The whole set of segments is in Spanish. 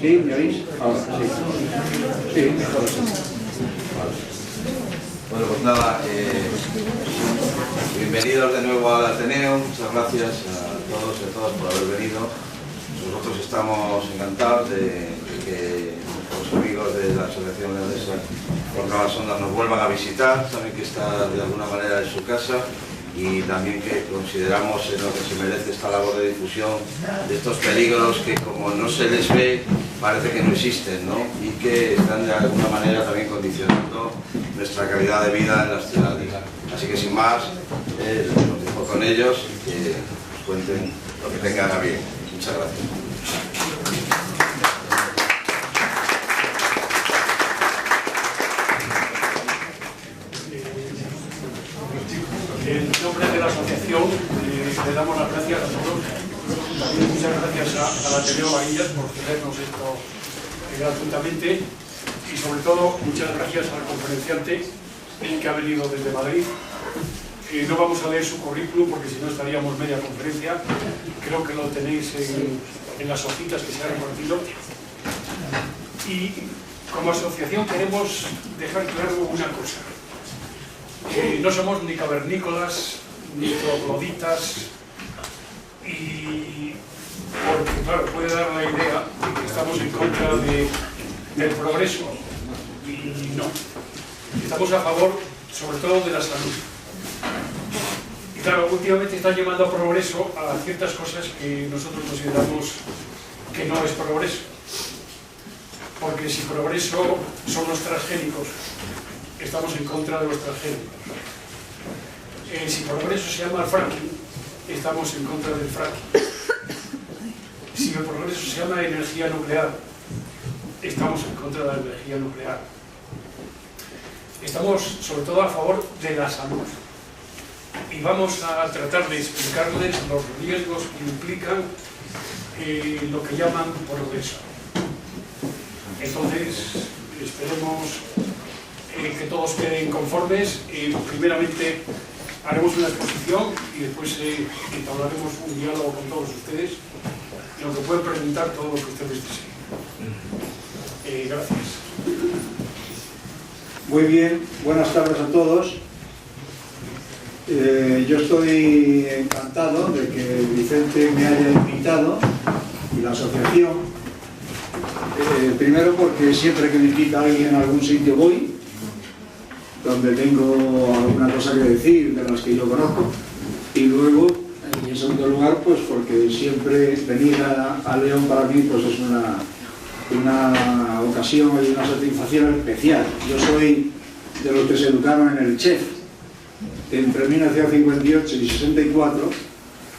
¿Sí? ¿Me oís? Ahora, sí. Sí, mejor así. Vale. Bueno, pues nada, bienvenidos de nuevo al Ateneo. Muchas gracias a todos y a todas por haber venido. Nosotros estamos encantados de que los amigos de la Asociación Leonesa contra las Ondas nos vuelvan a visitar. Saben que está de alguna manera en su casa y también que consideramos en lo que se merece esta labor de difusión de estos peligros que, como no se les ve, parece que no existen, ¿no? Y que están de alguna manera también condicionando nuestra calidad de vida en las ciudades. Así que sin más, los dejo con ellos y que nos cuenten lo que tengan a bien. Muchas gracias. En nombre de la asociación le damos las gracias a todos. También muchas gracias al Ateneo Varillas por cedernos esto gratuitamente y sobre todo muchas gracias al conferenciante que ha venido desde Madrid. No vamos a leer su currículum porque si no estaríamos media conferencia. Creo que lo tenéis en las hojitas que se han repartido. Y como asociación queremos dejar claro una cosa. No somos ni cavernícolas, ni trogloditas, y porque claro, puede dar la idea de que estamos en contra del progreso, y no. Estamos a favor, sobre todo, de la salud. Y claro, últimamente están llamando a progreso a ciertas cosas que nosotros consideramos que no es progreso. Porque si progreso son los transgénicos, estamos en contra de los transgénicos. Si progreso se llama fracking, estamos en contra del fracking. Si el progreso se llama energía nuclear, estamos en contra de la energía nuclear. Estamos sobre todo a favor de la salud. Y vamos a tratar de explicarles los riesgos que implican lo que llaman progreso. Entonces, esperemos que todos queden conformes. Primeramente haremos una exposición y después entablaremos un diálogo con todos ustedes, en lo que pueden preguntar todo lo que ustedes deseen. Gracias. Muy bien, buenas tardes a todos. Yo estoy encantado de que Vicente me haya invitado y la asociación. Primero porque siempre que me invita alguien a algún sitio voy, donde tengo alguna cosa que decir de las que yo conozco, y luego, y en segundo lugar, pues porque siempre venir a León para mí pues es una ocasión y una satisfacción especial. Yo soy de los que se educaron en el CHEF entre 1958 y 64,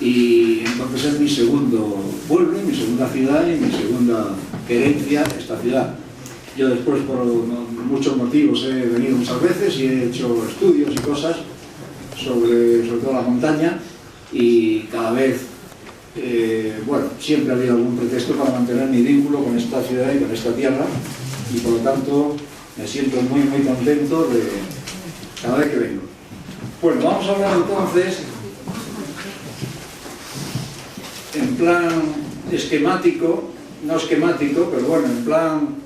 y entonces es mi segundo pueblo, mi segunda ciudad y mi segunda herencia esta ciudad. Yo después, por muchos motivos, he venido muchas veces y he hecho estudios y cosas sobre todo la montaña, y cada vez, bueno, siempre ha habido algún pretexto para mantener mi vínculo con esta ciudad y con esta tierra, y por lo tanto me siento muy contento de cada vez que vengo. Bueno, vamos a hablar entonces en plan esquemático, no esquemático, pero bueno, en plan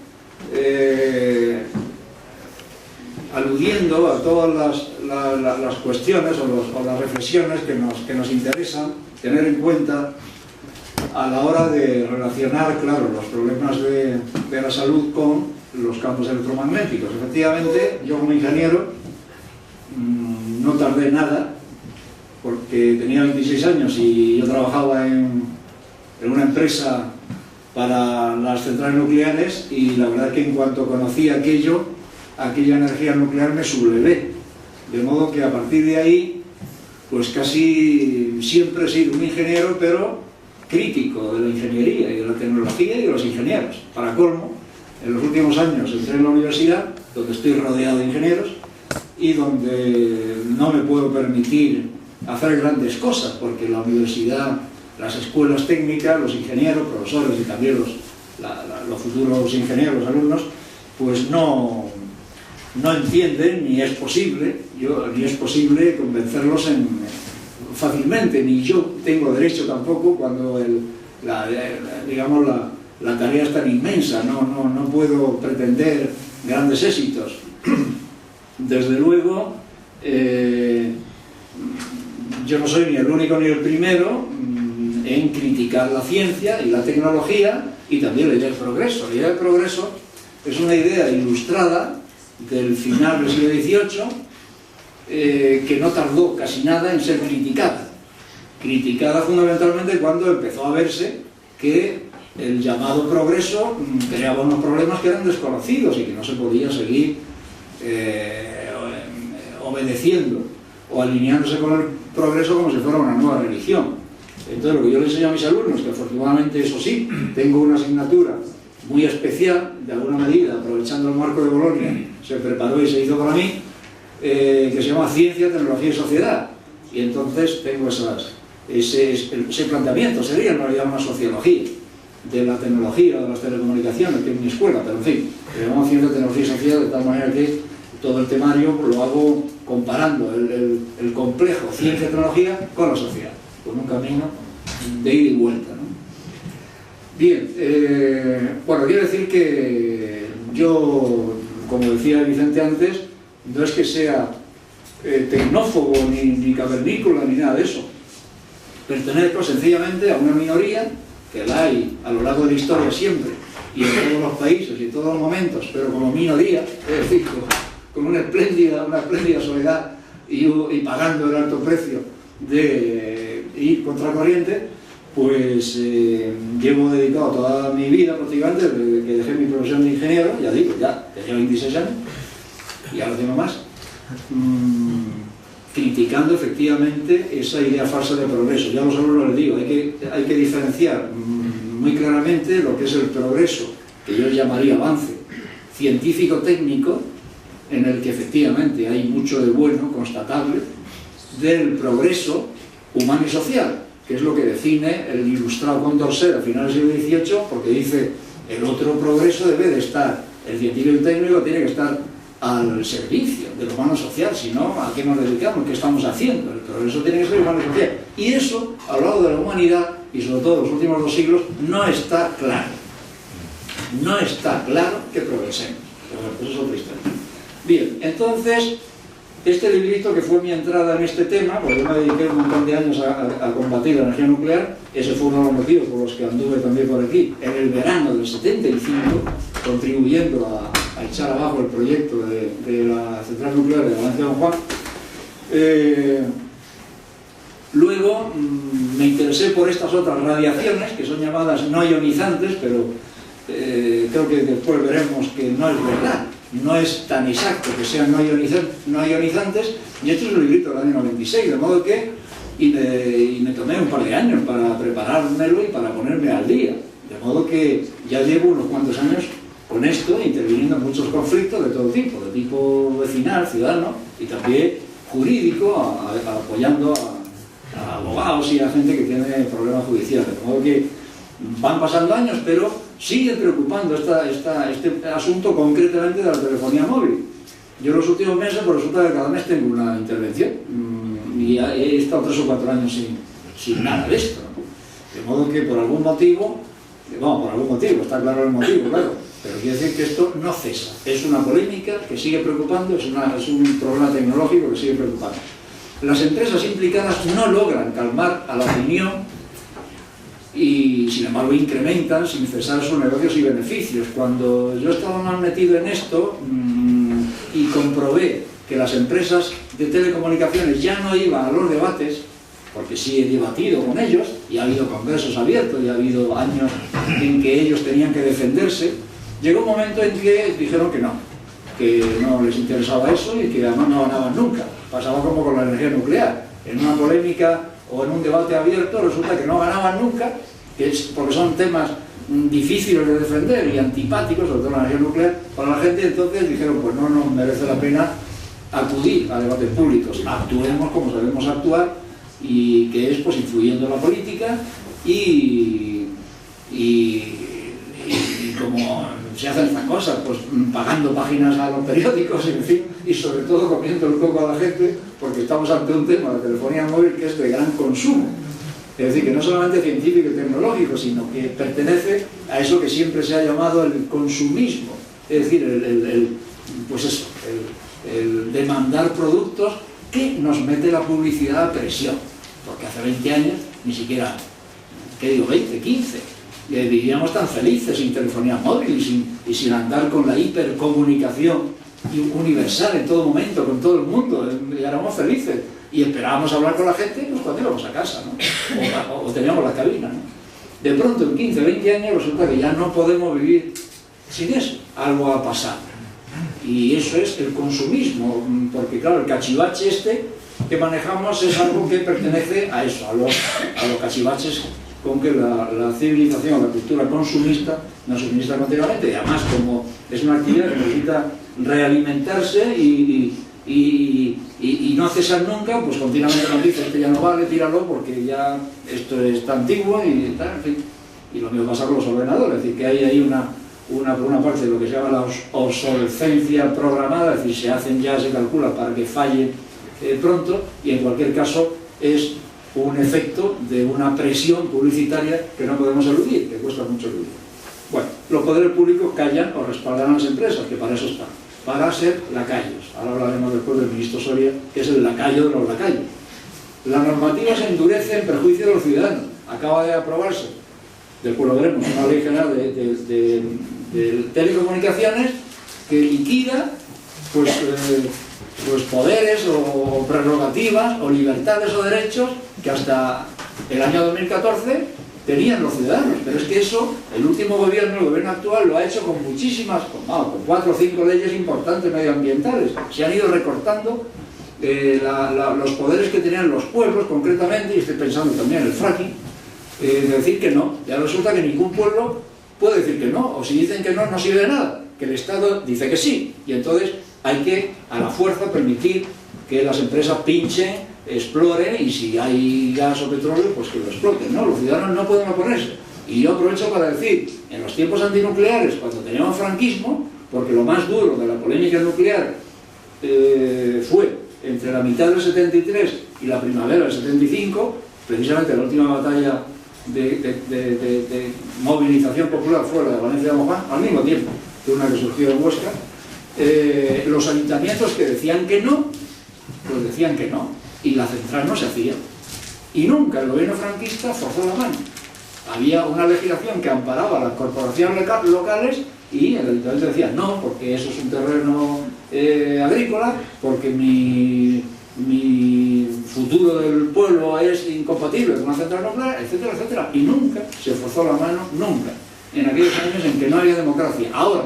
aludiendo a todas las cuestiones o las reflexiones que nos interesan tener en cuenta a la hora de relacionar, claro, los problemas de la salud con los campos electromagnéticos. Efectivamente, yo como ingeniero no tardé nada, porque tenía 26 años y yo trabajaba en una empresa para las centrales nucleares, y la verdad que en cuanto conocí aquella energía nuclear me sublevé, de modo que a partir de ahí pues casi siempre he sido un ingeniero, pero crítico de la ingeniería y de la tecnología y de los ingenieros. Para colmo, en los últimos años entré en la universidad, donde estoy rodeado de ingenieros y donde no me puedo permitir hacer grandes cosas, porque la universidad, las escuelas técnicas, los ingenieros, profesores y también los futuros ingenieros, los alumnos, pues no entienden, ni es posible convencerlos fácilmente, ni yo tengo derecho tampoco, cuando digamos la tarea es tan inmensa, no puedo pretender grandes éxitos. Desde luego, yo no soy ni el único ni el primero en criticar la ciencia y la tecnología y también la idea del progreso. La idea del progreso es una idea ilustrada del final del siglo XVIII que no tardó casi nada en ser criticada. Criticada fundamentalmente cuando empezó a verse que el llamado progreso creaba unos problemas que eran desconocidos y que no se podía seguir obedeciendo o alineándose con el progreso como si fuera una nueva religión. Entonces lo que yo les enseño a mis alumnos, que afortunadamente eso sí, tengo una asignatura muy especial, de alguna medida, aprovechando el marco de Bolonia, se preparó y se hizo para mí, que se llama Ciencia, Tecnología y Sociedad. Y entonces tengo ese planteamiento, sería en realidad una sociología de la tecnología, de las telecomunicaciones, que es mi escuela, pero en fin, le llamamos Ciencia, Tecnología y Sociedad, de tal manera que todo el temario lo hago comparando el complejo ciencia-tecnología con la sociedad, con un camino de ida y vuelta, ¿no? Bien, bueno, quiero decir que yo, como decía Vicente antes, no es que sea tecnófobo ni cavernícola ni nada de eso. Pertenezco sencillamente a una minoría, que la hay a lo largo de la historia siempre, y en todos los países y en todos los momentos, pero como minoría, es decir, con una espléndida soledad y pagando el alto precio de ir contracorriente, pues llevo dedicado toda mi vida prácticamente, desde que dejé mi profesión de ingeniero, ya digo, ya tenía 26 años, y ahora tengo más, criticando efectivamente esa idea falsa de progreso. Ya a los alumnos les digo, hay que diferenciar muy claramente lo que es el progreso, que yo llamaría avance científico-técnico, en el que efectivamente hay mucho de bueno constatable, del progreso humano y social, que es lo que define el ilustrado Condorcet a finales del siglo XVIII, porque dice, el otro progreso debe de estar, el científico y técnico tiene que estar al servicio del humano social, si no, ¿a qué nos dedicamos? ¿Qué estamos haciendo? El progreso tiene que ser humano y social. Y eso, a lo largo de la humanidad, y sobre todo en los últimos 2 siglos, no está claro. No está claro que progresemos. Pero eso es otra historia. Bien, entonces, este librito que fue mi entrada en este tema, porque yo me dediqué un montón de años a combatir la energía nuclear, ese fue uno de los motivos por los que anduve también por aquí, en el verano del 75, contribuyendo a echar abajo el proyecto de la central nuclear de Valencia Don Juan. Luego me interesé por estas otras radiaciones, que son llamadas no ionizantes, pero creo que después veremos que no es verdad. No es tan exacto que sean no ionizantes, y este es un librito del año 96, de modo que y me tomé un par de años para preparármelo y para ponerme al día, de modo que ya llevo unos cuantos años con esto, interviniendo en muchos conflictos de todo tipo, de tipo vecinal, ciudadano y también jurídico, apoyando a abogados y a gente que tiene problemas judiciales, de modo que van pasando años, pero sigue preocupando este asunto concretamente de la telefonía móvil. Yo en los últimos meses, pues resulta que cada mes tengo una intervención y he estado 3 o 4 años sin nada de esto, ¿no? De modo que por algún motivo, está claro el motivo, claro, pero quiere decir que esto no cesa. Es una polémica que sigue preocupando, es un problema tecnológico que sigue preocupando. Las empresas implicadas no logran calmar a la opinión y sin embargo incrementan sin cesar sus negocios y beneficios. Cuando yo estaba más metido en esto y comprobé que las empresas de telecomunicaciones ya no iban a los debates, porque sí he debatido con ellos y ha habido congresos abiertos y ha habido años en que ellos tenían que defenderse, llegó un momento en que dijeron que no les interesaba eso y que además no ganaban nunca. Pasaba como con la energía nuclear, en una polémica o en un debate abierto resulta que no ganaban nunca, porque son temas difíciles de defender y antipáticos, sobre todo la energía nuclear, para la gente. Entonces dijeron, pues no nos merece la pena acudir a debates públicos, actuemos como sabemos actuar, y que es pues influyendo en la política y como se hacen estas cosas, pues pagando páginas a los periódicos, en fin, y sobre todo comiendo el coco a la gente, porque estamos ante un tema de telefonía móvil que es de gran consumo. Es decir, que no solamente científico y tecnológico, sino que pertenece a eso que siempre se ha llamado el consumismo. Es decir, el demandar productos que nos mete la publicidad a presión. Porque hace 20 años, ni siquiera, ¿qué digo? 20, 15. Vivíamos tan felices sin telefonía móvil y sin andar con la hipercomunicación universal en todo momento, con todo el mundo. Y éramos felices. Y esperábamos hablar con la gente pues, cuando íbamos a casa, ¿no? o teníamos la cabina, ¿no? De pronto, en 15, 20 años, resulta que ya no podemos vivir sin eso. Algo ha pasado. Y eso es el consumismo, porque claro, el cachivache que manejamos es algo que pertenece a eso, a los cachivaches con que la civilización, la cultura consumista nos suministra continuamente. Y además, como es una actividad que necesita realimentarse y no cesar nunca, pues continuamente nos dicen que ya no vale, tíralo porque ya esto está antiguo y tal, en fin. Y lo mismo pasa con los ordenadores, es decir, que hay ahí por una parte lo que se llama la obsolescencia programada, es decir, se hacen ya, se calcula para que falle pronto, y en cualquier caso es un efecto de una presión publicitaria que no podemos eludir, que cuesta mucho eludir. Bueno, los poderes públicos callan o respaldan a las empresas, que para eso están, para ser lacayos. Ahora hablaremos después del ministro Soria, que es el lacayo de los lacayos. La normativa se endurece en perjuicio de los ciudadanos. Acaba de aprobarse, después lo veremos, una ley general de telecomunicaciones que liquida pues poderes o prerrogativas o libertades o derechos que hasta el año 2014 tenían los ciudadanos. Pero es que eso, el último gobierno, el gobierno actual, lo ha hecho con muchísimas, con 4 o 5 leyes importantes medioambientales. Se han ido recortando los poderes que tenían los pueblos, concretamente, y estoy pensando también en el fracking, de decir que no. Ya resulta que ningún pueblo puede decir que no, o si dicen que no, no sirve de nada, que el Estado dice que sí, y entonces hay que, a la fuerza, permitir que las empresas pinchen, exploren, y si hay gas o petróleo, pues que lo exploten, ¿no? Los ciudadanos no pueden oponerse. Y yo aprovecho para decir, en los tiempos antinucleares, cuando teníamos franquismo, porque lo más duro de la polémica nuclear fue entre la mitad del 73 y la primavera del 75, precisamente la última batalla de movilización popular fue la de Valencia de Moján, al mismo tiempo que una que surgió en Huesca. Los ayuntamientos que decían que no, pues decían que no, y la central no se hacía. Y nunca el gobierno franquista forzó la mano. Había una legislación que amparaba a las corporaciones locales y el ayuntamiento decía no, porque eso es un terreno agrícola, porque mi futuro del pueblo es incompatible con una central nuclear, etcétera, etcétera. Y nunca se forzó la mano, nunca, en aquellos años en que no había democracia. Ahora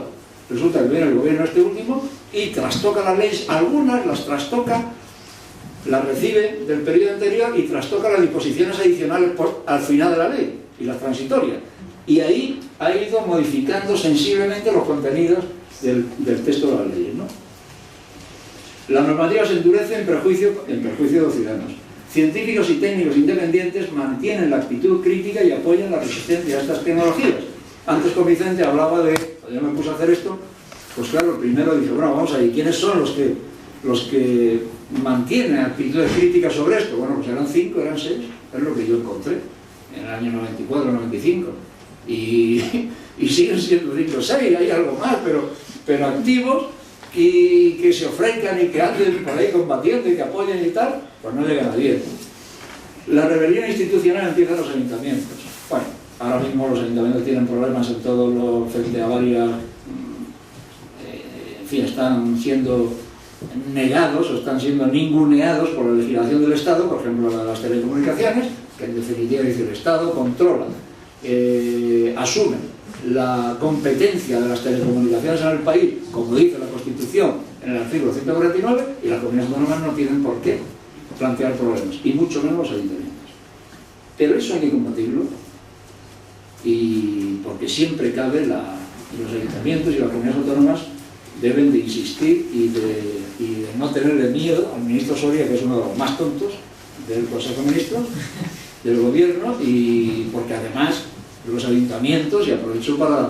resulta que viene el gobierno este último y trastoca las leyes, algunas las trastoca, las recibe del periodo anterior y trastoca las disposiciones adicionales al final de la ley y las transitorias. Y ahí ha ido modificando sensiblemente los contenidos del texto de las leyes, ¿no? La normativa se endurece en perjuicio de los ciudadanos. Científicos y técnicos independientes mantienen la actitud crítica y apoyan la resistencia a estas tecnologías. Antes con Vicente hablaba de, yo me puse a hacer esto, pues claro, primero dije, bueno, vamos a ver, ¿quiénes son los que mantienen actitudes críticas sobre esto? Bueno, pues eran 5, eran 6, es lo que yo encontré en el año 94, 95. Y siguen siendo 5 o 6, hay algo más, pero activos, y que se ofrezcan y que anden por ahí combatiendo y que apoyen y tal, pues no llegan a 10. La rebelión institucional empieza en los ayuntamientos. Bueno, ahora mismo los ayuntamientos tienen problemas en todos los frente a varias, en fin, están siendo negados o están siendo ninguneados por la legislación del Estado, por ejemplo la de las telecomunicaciones, que en definitiva dice el Estado controla, asume la competencia de las telecomunicaciones en el país, como dice la Constitución en el artículo 149, y las comunidades autónomas no tienen por qué plantear problemas, y mucho menos los ayuntamientos. Pero eso hay que combatirlo, y porque siempre cabe los ayuntamientos y las comunidades autónomas deben de insistir y de no tenerle miedo al ministro Soria, que es uno de los más tontos del Consejo de Ministros, del gobierno, y porque además los ayuntamientos, y aprovecho para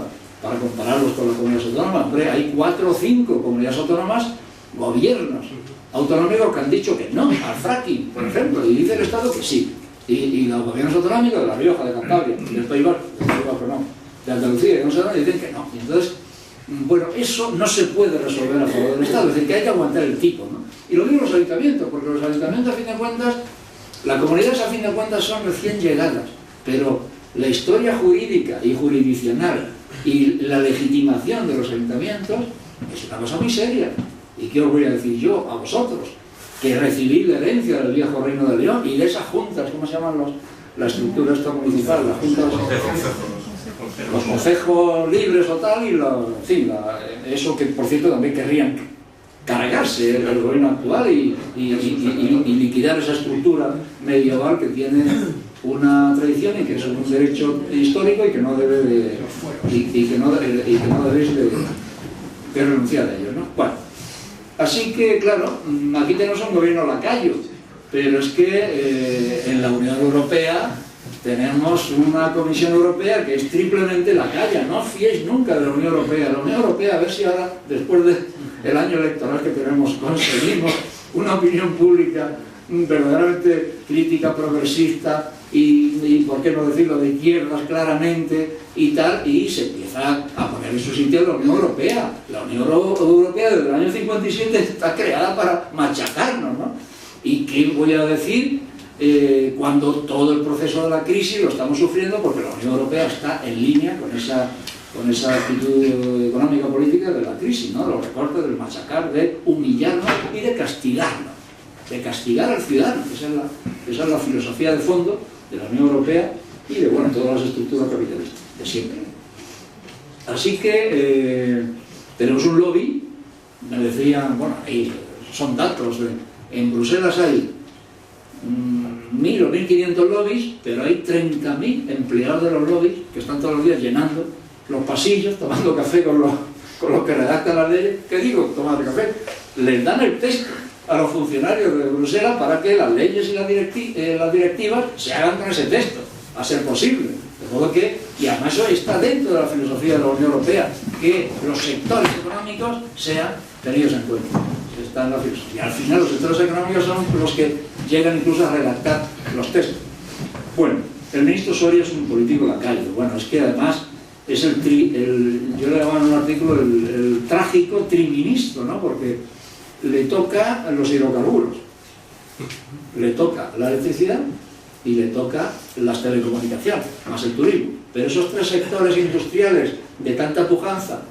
compararlos con las comunidades autónomas, hombre, hay 4 o 5 comunidades autónomas, gobiernos autonómicos que han dicho que no al fracking, por ejemplo, y dice el Estado que sí. Y los gobiernos autonómicos de La Rioja, de Cantabria, del País Vasco no, de Andalucía, no sé dónde, dicen que no. Y entonces, bueno, eso no se puede resolver a favor del Estado, es decir, que hay que aguantar el tipo, ¿no? Y lo digo los ayuntamientos, porque los ayuntamientos, a fin de cuentas, las comunidades, a fin de cuentas, son recién llegadas, pero la historia jurídica y jurisdiccional y la legitimación de los ayuntamientos es una cosa muy seria. ¿Y qué os voy a decir yo a vosotros? Que recibí la herencia del viejo Reino de León y de esas juntas, ¿cómo se llaman la estructura esta municipal? Las juntas, los consejos libres o tal, y en fin, eso que por cierto también querrían cargarse el gobierno actual y liquidar esa estructura medieval que tiene una tradición y que es un derecho histórico y que no debe de, que no debéis de renunciar a ello, ¿no? Bueno, así que claro, aquí tenemos un gobierno lacayo, pero es que en la Unión Europea tenemos una Comisión Europea que es triplemente lacaya. No os fiéis nunca de la Unión Europea. La Unión Europea, a ver si ahora, después del año electoral que tenemos, conseguimos una opinión pública verdaderamente crítica, progresista y por qué no decirlo, de izquierdas claramente y tal, y se empieza a poner en su sitio la Unión Europea. La Unión Europea desde el año 57 está creada para machacarnos, ¿no? ¿Y qué voy a decir cuando todo el proceso de la crisis lo estamos sufriendo? Porque la Unión Europea está en línea con esa actitud económica política de la crisis, ¿no? Los recortes, del machacar, de humillarnos y de castigarnos, de castigar al ciudadano. Esa es la filosofía de fondo de la Unión Europea y de, bueno, todas las estructuras capitalistas de siempre. Así que tenemos un lobby, me decían, bueno, ahí son datos, en Bruselas hay 1.000 o 1.500 lobbies, pero hay 30.000 empleados de los lobbies que están todos los días llenando los pasillos, tomando café con los que redactan las leyes. ¿Qué digo? Tomando café. Les dan el texto a los funcionarios de Bruselas para que las leyes y las directivas se hagan con ese texto, a ser posible. De modo que, y además eso está dentro de la filosofía de la Unión Europea, que los sectores económicos sean tenidos en cuenta. Está en la filosofía. Y al final los sectores económicos son los que llegan incluso a redactar los textos. Bueno, el ministro Soria es un político lacayo. Bueno, es que además es yo le llamaba en un artículo el trágico triministro, ¿no? Porque le toca los hidrocarburos, le toca la electricidad y le toca las telecomunicaciones, más el turismo. Pero esos tres sectores industriales de tanta pujanza,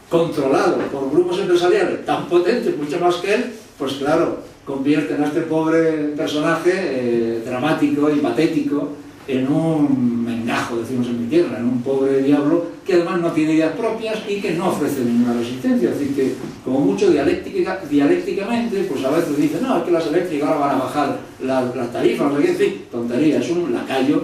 controlados por grupos empresariales tan potentes, mucho más que él, pues claro, convierten a este pobre personaje dramático y patético en un mengajo, decimos en mi tierra, en un pobre diablo que además no tiene ideas propias y que no ofrece ninguna resistencia. Es decir, que como mucho dialécticamente, pues a veces dicen, no, es que las eléctricas ahora van a bajar las tarifas, no sé qué, en fin, tontería, es un lacayo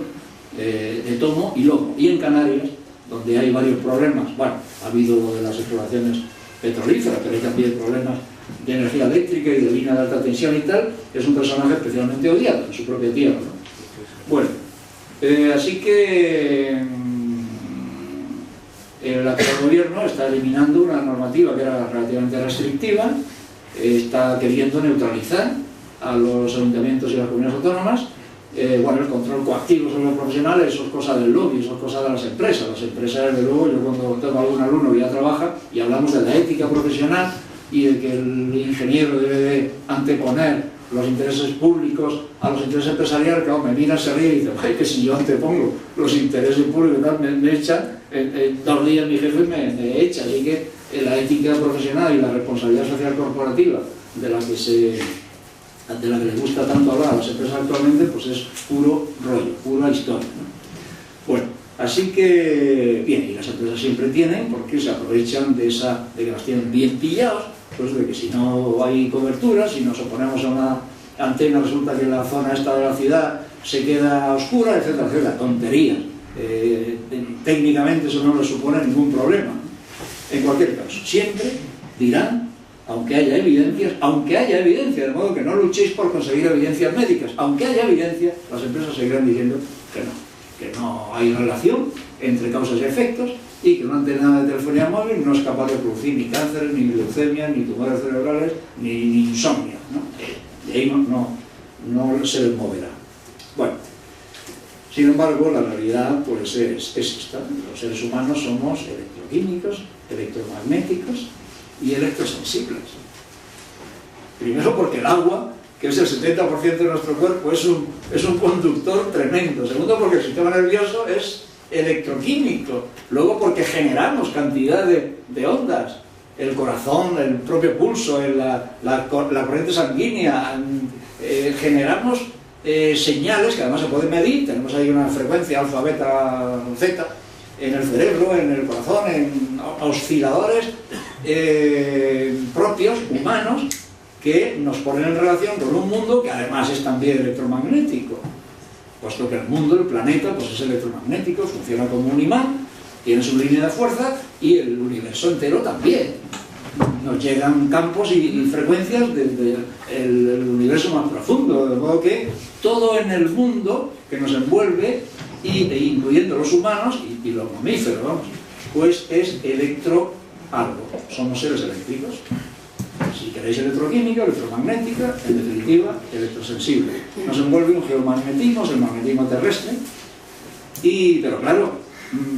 de tomo y lomo. Y en Canarias, donde hay varios problemas, bueno, ha habido lo de las exploraciones petrolíferas, pero hay también problemas de energía eléctrica y de línea de alta tensión y tal, es un personaje especialmente odiado en su propia tierra, ¿no? Bueno, así que el actual gobierno está eliminando una normativa que era relativamente restrictiva, está queriendo neutralizar a los ayuntamientos y las comunidades autónomas. Bueno, el control coactivo sobre los profesionales, eso es cosa del lobby, eso es cosa de las empresas. Las empresas, desde luego, yo cuando tengo algún alumno que ya trabaja y hablamos de la ética profesional y de que el ingeniero debe de anteponer los intereses públicos a los intereses empresariales, claro, me miran, se ríe y dicen, ay, que si yo antepongo los intereses públicos me echan, en 2 días mi jefe me echa. Así que la ética profesional y la responsabilidad social corporativa de la que les gusta tanto hablar a las empresas actualmente, pues es puro rollo, pura historia, ¿no? Bueno, así que, bien, y las empresas siempre tienen, porque se aprovechan de que las tienen bien pillados, pues de que si no hay cobertura, si nos oponemos a una antena, resulta que la zona esta de la ciudad se queda oscura, etcétera, etcétera, tonterías. Técnicamente eso no les supone ningún problema, ¿no? En cualquier caso, siempre dirán, aunque haya evidencia, de modo que no luchéis por conseguir evidencias médicas, aunque haya evidencia, las empresas seguirán diciendo que no hay relación entre causas y efectos y que una antena de telefonía móvil no es capaz de producir ni cáncer, ni leucemia, ni tumores cerebrales, ni insomnio, ¿no? De ahí no se les moverá. Sin embargo, la realidad pues es esta. Los seres humanos somos electroquímicos, electromagnéticos y electrosensibles. Primero porque el agua, que es el 70% de nuestro cuerpo, es un conductor tremendo. Segundo porque el sistema nervioso es electroquímico. Luego porque generamos cantidad de ondas. El corazón, el propio pulso, la corriente sanguínea, generamos señales que además se pueden medir. Tenemos ahí una frecuencia alfa, beta, zeta en el cerebro, en el corazón, en osciladores propios, humanos, que nos ponen en relación con un mundo que además es también electromagnético, puesto que el mundo, el planeta, pues es electromagnético, funciona como un imán, tiene su línea de fuerza, y el universo entero también. Nos llegan campos y frecuencias desde el universo más profundo, de modo que todo en el mundo que nos envuelve, incluyendo los humanos y los mamíferos, vamos, pues es electro algo. Somos seres eléctricos. Si queréis electroquímica, electromagnética, en definitiva, electrosensible. Nos envuelve un geomagnetismo, es el magnetismo terrestre, pero claro,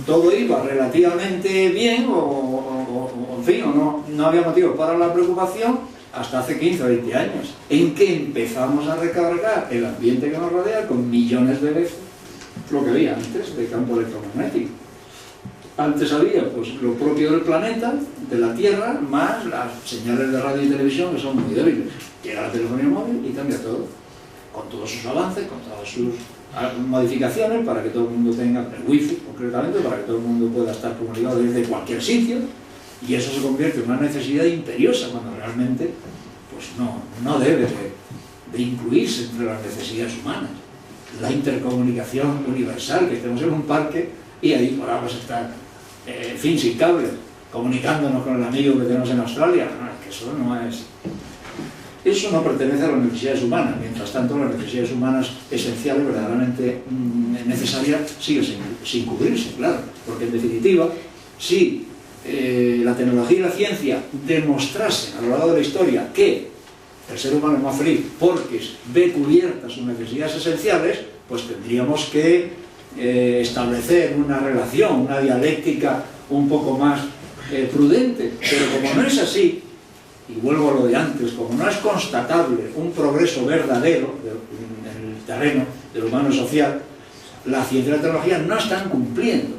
todo iba relativamente bien, en fin, no había motivo para la preocupación hasta hace 15 o 20 años, en que empezamos a recargar el ambiente que nos rodea con millones de veces lo que había antes de campo electromagnético. Antes había pues lo propio del planeta, de la Tierra, más las señales de radio y televisión que son muy débiles. Llega la telefonía móvil y cambia todo, con todos sus avances, con todas sus modificaciones para que todo el mundo tenga el wifi, concretamente, para que todo el mundo pueda estar comunicado desde cualquier sitio, y eso se convierte en una necesidad imperiosa cuando realmente pues no debe de incluirse entre las necesidades humanas. La intercomunicación universal, que estemos en un parque y ahí podamos estar, en fin, sin cable, comunicándonos con el amigo que tenemos en Australia. No, es que eso no pertenece a las necesidades humanas. Mientras tanto, las necesidades humanas esenciales, verdaderamente necesarias, siguen sin cubrirse, claro, porque en definitiva, si la tecnología y la ciencia demostrasen a lo largo de la historia que el ser humano es más feliz porque ve cubiertas sus necesidades esenciales, pues tendríamos que establecer una relación, una dialéctica un poco más prudente. Pero como no es así, y vuelvo a lo de antes, como no es constatable un progreso verdadero en el terreno del humano social, la ciencia y la tecnología no están cumpliendo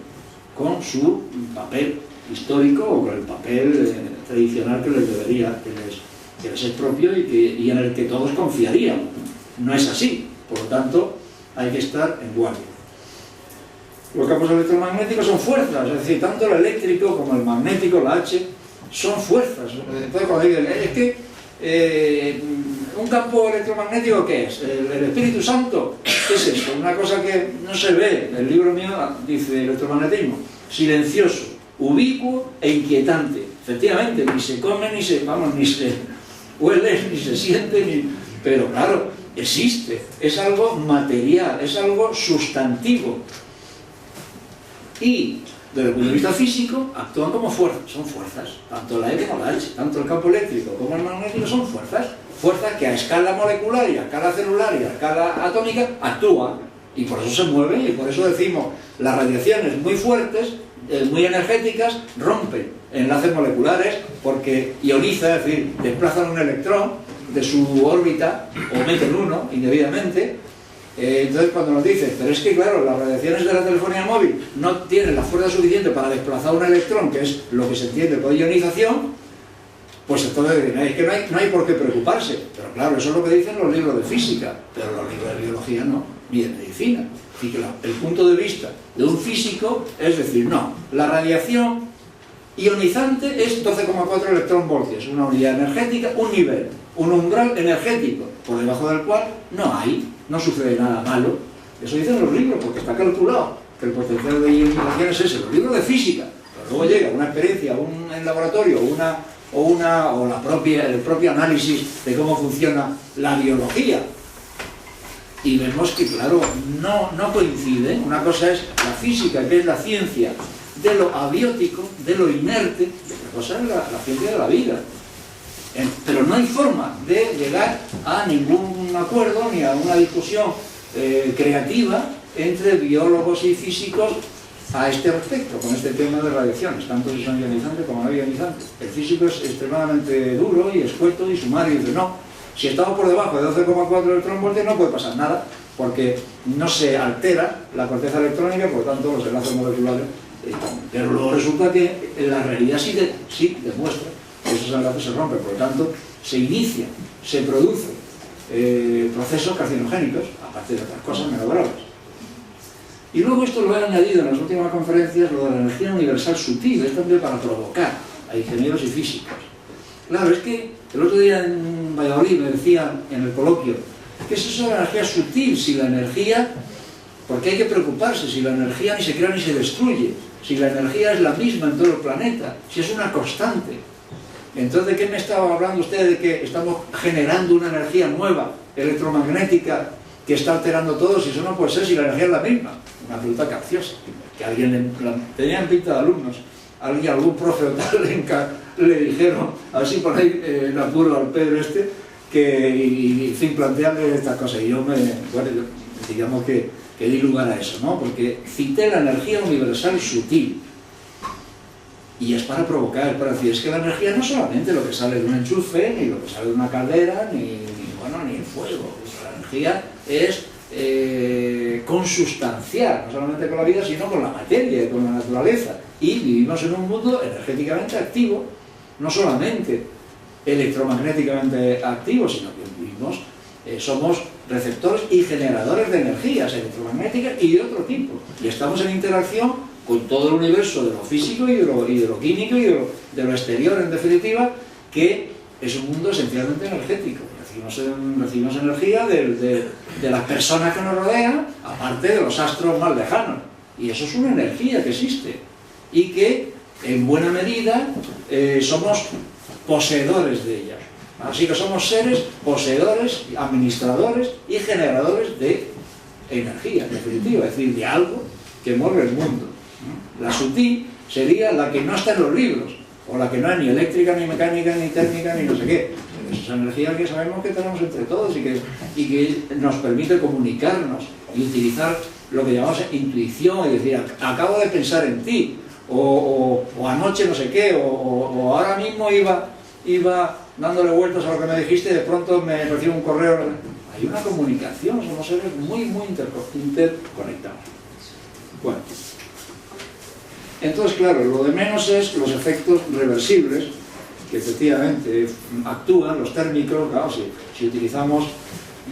con su papel histórico o con el papel tradicional que les debería, que les es propio y en el que todos confiaríamos. No es así, por lo tanto hay que estar en guardia. Los campos electromagnéticos son fuerzas, es decir, tanto el eléctrico como el magnético, la H, son fuerzas. Entonces cuando dicen, es que un campo electromagnético, ¿qué es? ¿El Espíritu Santo? ¿Qué es esto? Una cosa que no se ve. El libro mío dice electromagnetismo, silencioso, ubicuo e inquietante. Efectivamente, ni se come, ni se huele, ni se siente, pero claro, existe, es algo material, es algo sustantivo. Y desde el punto de vista físico actúan como fuerzas, son fuerzas, tanto la E como la H, tanto el campo eléctrico como el magnético son fuerzas que a escala molecular y a escala celular y a escala atómica actúan, y por eso se mueven, y por eso decimos las radiaciones muy fuertes, muy energéticas, rompen enlaces moleculares porque ionizan, es decir, desplazan un electrón de su órbita o meten uno indebidamente. Entonces cuando nos dicen, pero es que claro, las radiaciones de la telefonía móvil no tienen la fuerza suficiente para desplazar un electrón, que es lo que se entiende por ionización, pues entonces es que no hay por qué preocuparse. Pero claro, eso es lo que dicen los libros de física, pero los libros de biología no, ni de medicina. Así que el punto de vista de un físico es decir, no, la radiación ionizante es 12,4 electronvoltios, una unidad energética, un nivel, un umbral energético, por debajo del cual no sucede nada malo. Eso dicen los libros, porque está calculado que el potencial de ionización es ese, los libros de física. Pero luego llega una experiencia en laboratorio o el propio análisis de cómo funciona la biología, y vemos que claro, no coincide. Una cosa es la física, que es la ciencia de lo abiótico, de lo inerte, y otra cosa es la ciencia de la vida. Pero no hay forma de llegar a ningún acuerdo ni a una discusión creativa entre biólogos y físicos a este respecto, con este tema de radiaciones, tanto si son ionizantes como no ionizantes. El físico es extremadamente duro y escueto y sumario, y dice, no, si estamos por debajo de 12,4 electronvoltios no puede pasar nada, porque no se altera la corteza electrónica, por tanto los enlaces moleculares están. Pero luego resulta que en la realidad sí demuestra que esos enlaces se rompen, por lo tanto se inicia, se produce procesos carcinogénicos, aparte de otras cosas menos graves. Y luego esto lo he añadido en las últimas conferencias, lo de la energía universal sutil, es también para provocar a ingenieros y físicos. Claro, es que el otro día en Valladolid me decían en el coloquio, ¿qué es eso de la energía sutil? Si la energía, porque hay que preocuparse, si la energía ni se crea ni se destruye, si la energía es la misma en todo el planeta, si es una constante. Entonces, ¿de qué me estaba hablando usted? De que estamos generando una energía nueva, electromagnética, que está alterando todo, si eso no puede ser, si la energía es la misma. Una pregunta capciosa, que alguien tenían pinta de alumnos, algún profe o tal le dijeron, a ver si ponéis en apuro al Pedro este, y sin plantearle estas cosas. Y yo digamos que di lugar a eso, ¿no? Porque cité la energía universal sutil, y es para provocar, es para decir, es que la energía no es solamente lo que sale de un enchufe, ni lo que sale de una caldera, ni el fuego. La energía es consustancial, no solamente con la vida, sino con la materia, con la naturaleza. Y vivimos en un mundo energéticamente activo, no solamente electromagnéticamente activo, sino que vivimos, somos receptores y generadores de energías electromagnéticas y de otro tipo. Y estamos en interacción con todo el universo de lo físico y de lo químico y de lo exterior, en definitiva, que es un mundo esencialmente energético. Recibimos energía de las personas que nos rodean, aparte de los astros más lejanos. Y eso es una energía que existe y que, en buena medida, somos poseedores de ella. Así que somos seres poseedores, administradores y generadores de energía, en definitiva, es decir, de algo que mueve el mundo. La sutil sería la que no está en los libros, o la que no es ni eléctrica, ni mecánica, ni térmica, ni no sé qué. Esa energía que sabemos que tenemos entre todos y que nos permite comunicarnos y utilizar lo que llamamos intuición, y decir, acabo de pensar en ti, o anoche no sé qué, o ahora mismo iba dándole vueltas a lo que me dijiste y de pronto me recibo un correo. Hay una comunicación, somos seres muy interconectados. Bueno, entonces claro, lo de menos es los efectos reversibles que efectivamente actúan, los térmicos. Claro, si utilizamos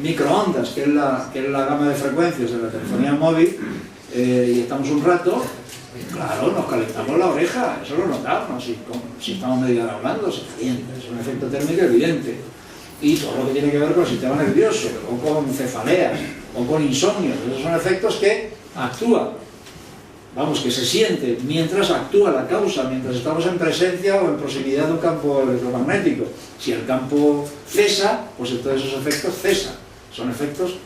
microondas, que es la gama de frecuencias de la telefonía móvil, y estamos un rato, claro, nos calentamos la oreja, eso lo notamos, si estamos media hora hablando, se calienta, es un efecto térmico evidente. Y todo lo que tiene que ver con el sistema nervioso, o con cefaleas, o con insomnios, esos son efectos que actúan, vamos, que se siente mientras actúa la causa, mientras estamos en presencia o en proximidad de un campo electromagnético. Si el campo cesa, pues entonces esos efectos cesan, son efectos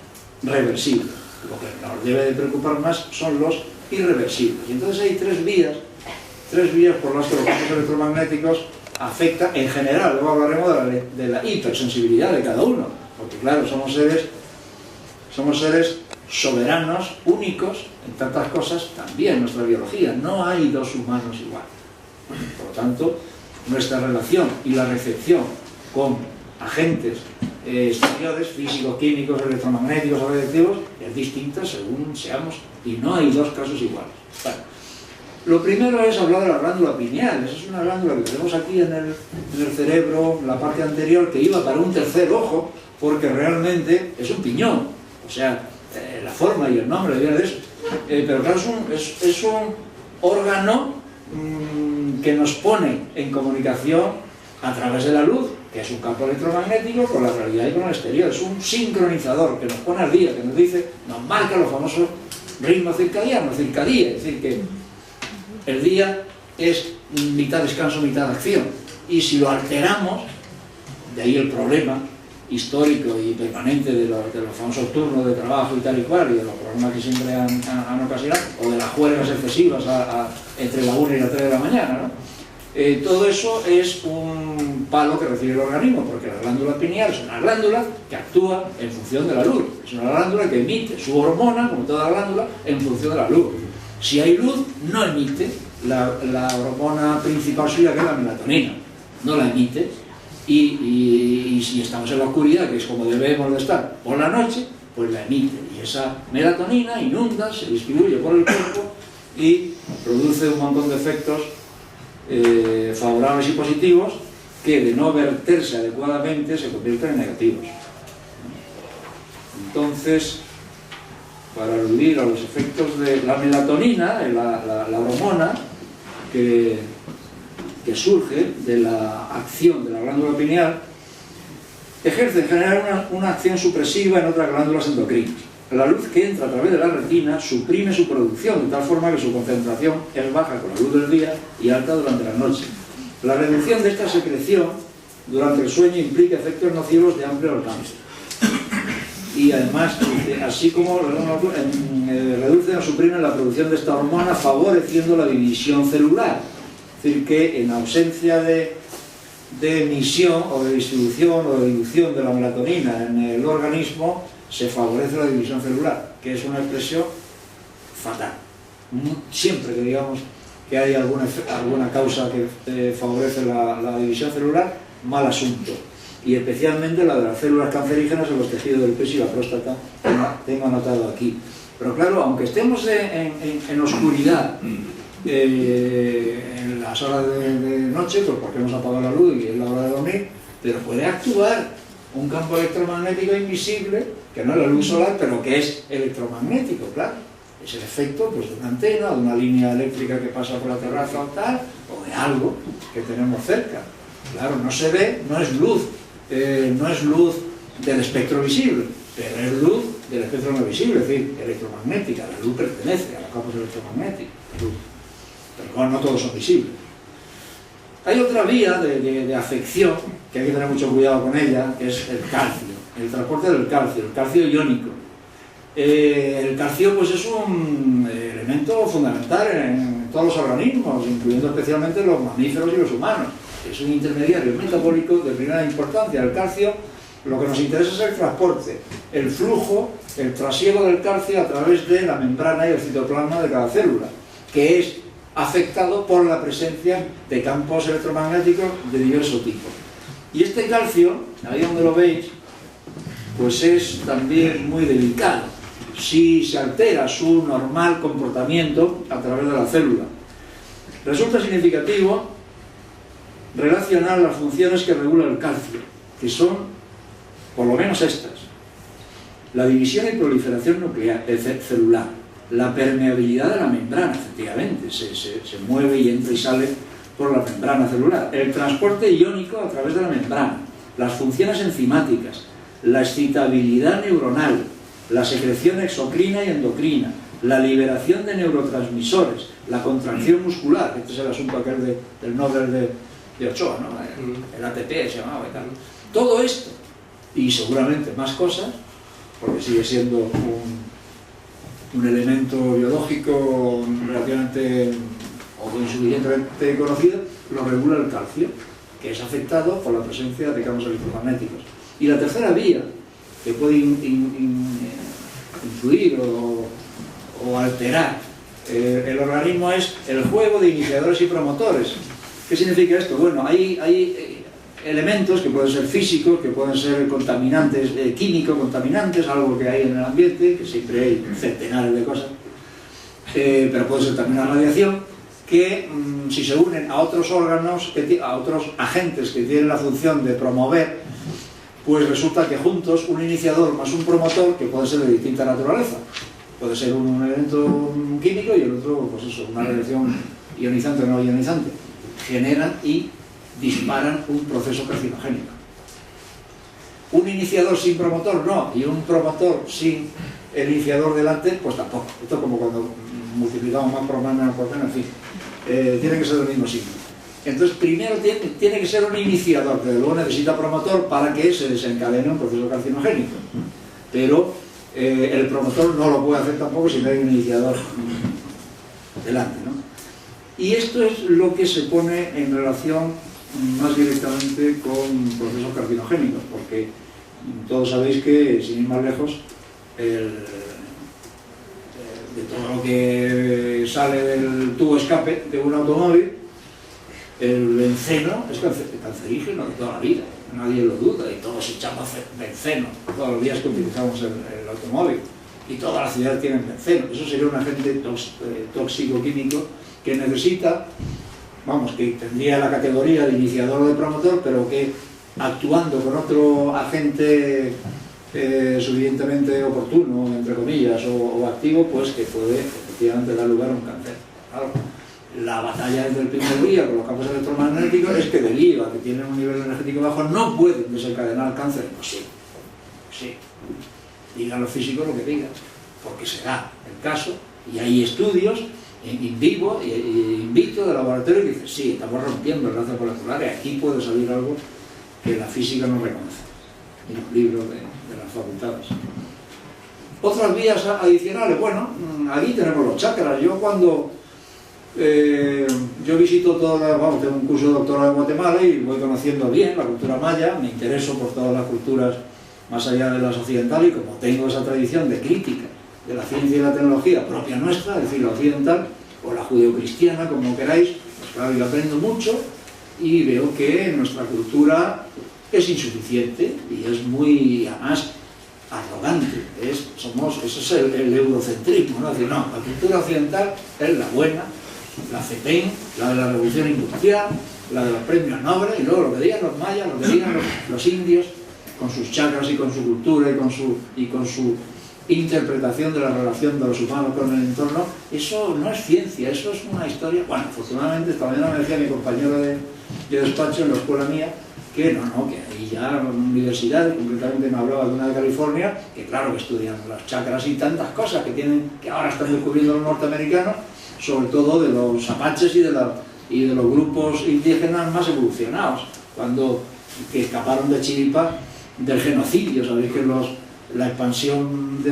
reversibles. Lo que nos debe de preocupar más son los irreversibles. Y entonces hay tres vías por las que los campos electromagnéticos afectan en general. Luego hablaremos de la hipersensibilidad de cada uno, porque claro, somos seres soberanos, únicos en tantas cosas, también nuestra biología. No hay dos humanos iguales. Por lo tanto, nuestra relación y la recepción con agentes exteriores, físicos, químicos, electromagnéticos o radiactivos, es distinta según seamos, y no hay dos casos iguales. Bueno, lo primero es hablar de la glándula pineal. Esa es una glándula que tenemos aquí en el cerebro, en la parte anterior, que iba para un tercer ojo, porque realmente es un piñón. O sea, la forma y el nombre viene de eso. Pero claro, es un órgano que nos pone en comunicación a través de la luz, que es un campo electromagnético, con la realidad y con el exterior. Es un sincronizador que nos pone al día, que nos dice, nos marca los famosos ritmos circadianos, circadía, es decir, que el día es mitad descanso, mitad acción. Y si lo alteramos, de ahí el problema histórico y permanente de los famosos turnos de trabajo y tal y cual, y de los problemas que siempre han ocasionado, o de las huelgas excesivas entre la 1 y la 3 de la mañana, ¿no? Todo eso es un palo que recibe el organismo, porque la glándula pineal es una glándula que actúa en función de la luz. Es una glándula que emite su hormona, como toda glándula, en función de la luz. Si hay luz, no emite la hormona principal suya, que es la melatonina. No la emite. Y si estamos en la oscuridad, que es como debemos de estar por la noche, pues la emite. Y esa melatonina inunda, se distribuye por el cuerpo y produce un montón de efectos favorables y positivos que, de no verterse adecuadamente, se convierten en negativos. Entonces, para aludir a los efectos de la melatonina, la hormona que surge de la acción de la glándula pineal, ejerce en general una acción supresiva en otras glándulas endocrinas. La luz que entra a través de la retina suprime su producción, de tal forma que su concentración es baja con la luz del día y alta durante la noche. La reducción de esta secreción durante el sueño implica efectos nocivos de amplio alcance. Y además, así como reducen o suprimen la producción de esta hormona, favoreciendo la división celular. Es decir, que en ausencia de emisión o de distribución o de dilución de la melatonina en el organismo, se favorece la división celular, que es una expresión fatal. Siempre que digamos que hay alguna causa que favorece la división celular, mal asunto. Y especialmente la de las células cancerígenas en los tejidos del pecho y la próstata, tengo anotado aquí. Pero claro, aunque estemos en oscuridad, en las horas de noche, pues porque hemos apagado la luz y es la hora de dormir, pero puede actuar un campo electromagnético invisible, que no es la luz solar, pero que es electromagnético, claro. Es el efecto, pues, de una antena, de una línea eléctrica que pasa por la terraza o tal, o de algo que tenemos cerca. Claro, no se ve, no es luz del espectro visible, pero es luz del espectro no visible, es decir, electromagnética. La luz pertenece a los campos electromagnéticos, pero bueno, no todos son visibles. Hay otra vía de afección, que hay que tener mucho cuidado con ella, que es el calcio, el transporte del calcio, el calcio iónico. El calcio, pues, es un elemento fundamental en todos los organismos, incluyendo especialmente los mamíferos y los humanos. Es un intermediario metabólico de primera importancia. El calcio, lo que nos interesa es el transporte, el flujo, el trasiego del calcio a través de la membrana y el citoplasma de cada célula, que es afectado por la presencia de campos electromagnéticos de diverso tipo. Y este calcio, ahí donde lo veis, pues es también muy delicado si se altera su normal comportamiento a través de la célula. Resulta significativo relacionar las funciones que regula el calcio, que son por lo menos estas: la división y proliferación nuclear, celular, la permeabilidad de la membrana, efectivamente, se mueve y entra y sale por la membrana celular, el transporte iónico a través de la membrana, las funciones enzimáticas, la excitabilidad neuronal, la secreción exocrina y endocrina, la liberación de neurotransmisores, la contracción muscular. Este es el asunto aquel del Nobel de Ochoa, ¿no? El ATP se llamaba y tal. Todo esto, y seguramente más cosas, porque sigue siendo un elemento biológico relativamente o insuficientemente conocido, lo regula el calcio, que es afectado por la presencia de campos electromagnéticos. Y la tercera vía que puede influir o alterar el organismo es el juego de iniciadores y promotores. ¿Qué significa esto? Bueno, hay elementos que pueden ser físicos, que pueden ser contaminantes, químicos contaminantes, algo que hay en el ambiente, que siempre hay centenares de cosas, pero puede ser también una radiación, que si se unen a otros órganos, a otros agentes que tienen la función de promover, pues resulta que juntos un iniciador más un promotor, que puede ser de distinta naturaleza, puede ser un elemento químico y el otro, pues eso, una radiación ionizante o no ionizante, generan y disparan un proceso carcinogénico. Un iniciador sin promotor no, y un promotor sin el iniciador delante, pues tampoco. Esto es como cuando multiplicamos más por más, menos por menos, en fin, tiene que ser del mismo signo. Entonces, primero tiene que ser un iniciador, que luego necesita promotor para que se desencadene un proceso carcinogénico. Pero el promotor no lo puede hacer tampoco si no hay un iniciador delante, ¿no? Y esto es lo que se pone en relación más directamente con procesos carcinogénicos, porque todos sabéis que, sin ir más lejos, de todo lo que sale del tubo escape de un automóvil, el benceno es cancerígeno de toda la vida, nadie lo duda, y todos echamos benceno todos los días que utilizamos el automóvil, y todas las ciudades tienen benceno. Eso sería un agente tóxico-químico que necesita, vamos, que tendría la categoría de iniciador o de promotor, pero que actuando con otro agente suficientemente oportuno, entre comillas, o activo, pues que puede efectivamente dar lugar a un cáncer. Claro, la batalla desde el primer día con los campos electromagnéticos es que del IVA, que tienen un nivel energético bajo, no pueden desencadenar cáncer. Pues sí, sí. Digan los físicos lo que digan, porque se da el caso, y hay estudios in vivo y in vitro de laboratorio que dicen, sí, estamos rompiendo el lazo molecular y aquí puede salir algo que la física no reconoce, en los libros de las facultades. Otras vías adicionales, bueno, aquí tenemos los chakras. Yo cuando yo visito vamos, tengo un curso de doctorado en Guatemala y voy conociendo bien la cultura maya, me intereso por todas las culturas más allá de las occidentales, y como tengo esa tradición de crítica de la ciencia y la tecnología propia nuestra, es decir, la occidental, o la judeocristiana, como queráis, pues claro, yo aprendo mucho y veo que nuestra cultura es insuficiente y es muy, además, arrogante. Eso es el eurocentrismo, ¿no? Es decir, no, la cultura occidental es la buena, la CEPEN, la de la revolución industrial, la de los premios Nobel, y luego lo que digan los mayas, lo que digan los indios, con sus chakras y con su cultura y con su interpretación de la relación de los humanos con el entorno. Eso no es ciencia, eso es una historia. Bueno, afortunadamente esta mañana me decía mi compañero de despacho en la escuela mía que no, que ahí ya universidades, concretamente me hablaba de una de California, que claro que estudian las chakras y tantas cosas que ahora están descubriendo los norteamericanos, sobre todo de los apaches y de los grupos indígenas más evolucionados, que escaparon de chiripa del genocidio. Sabéis que la expansión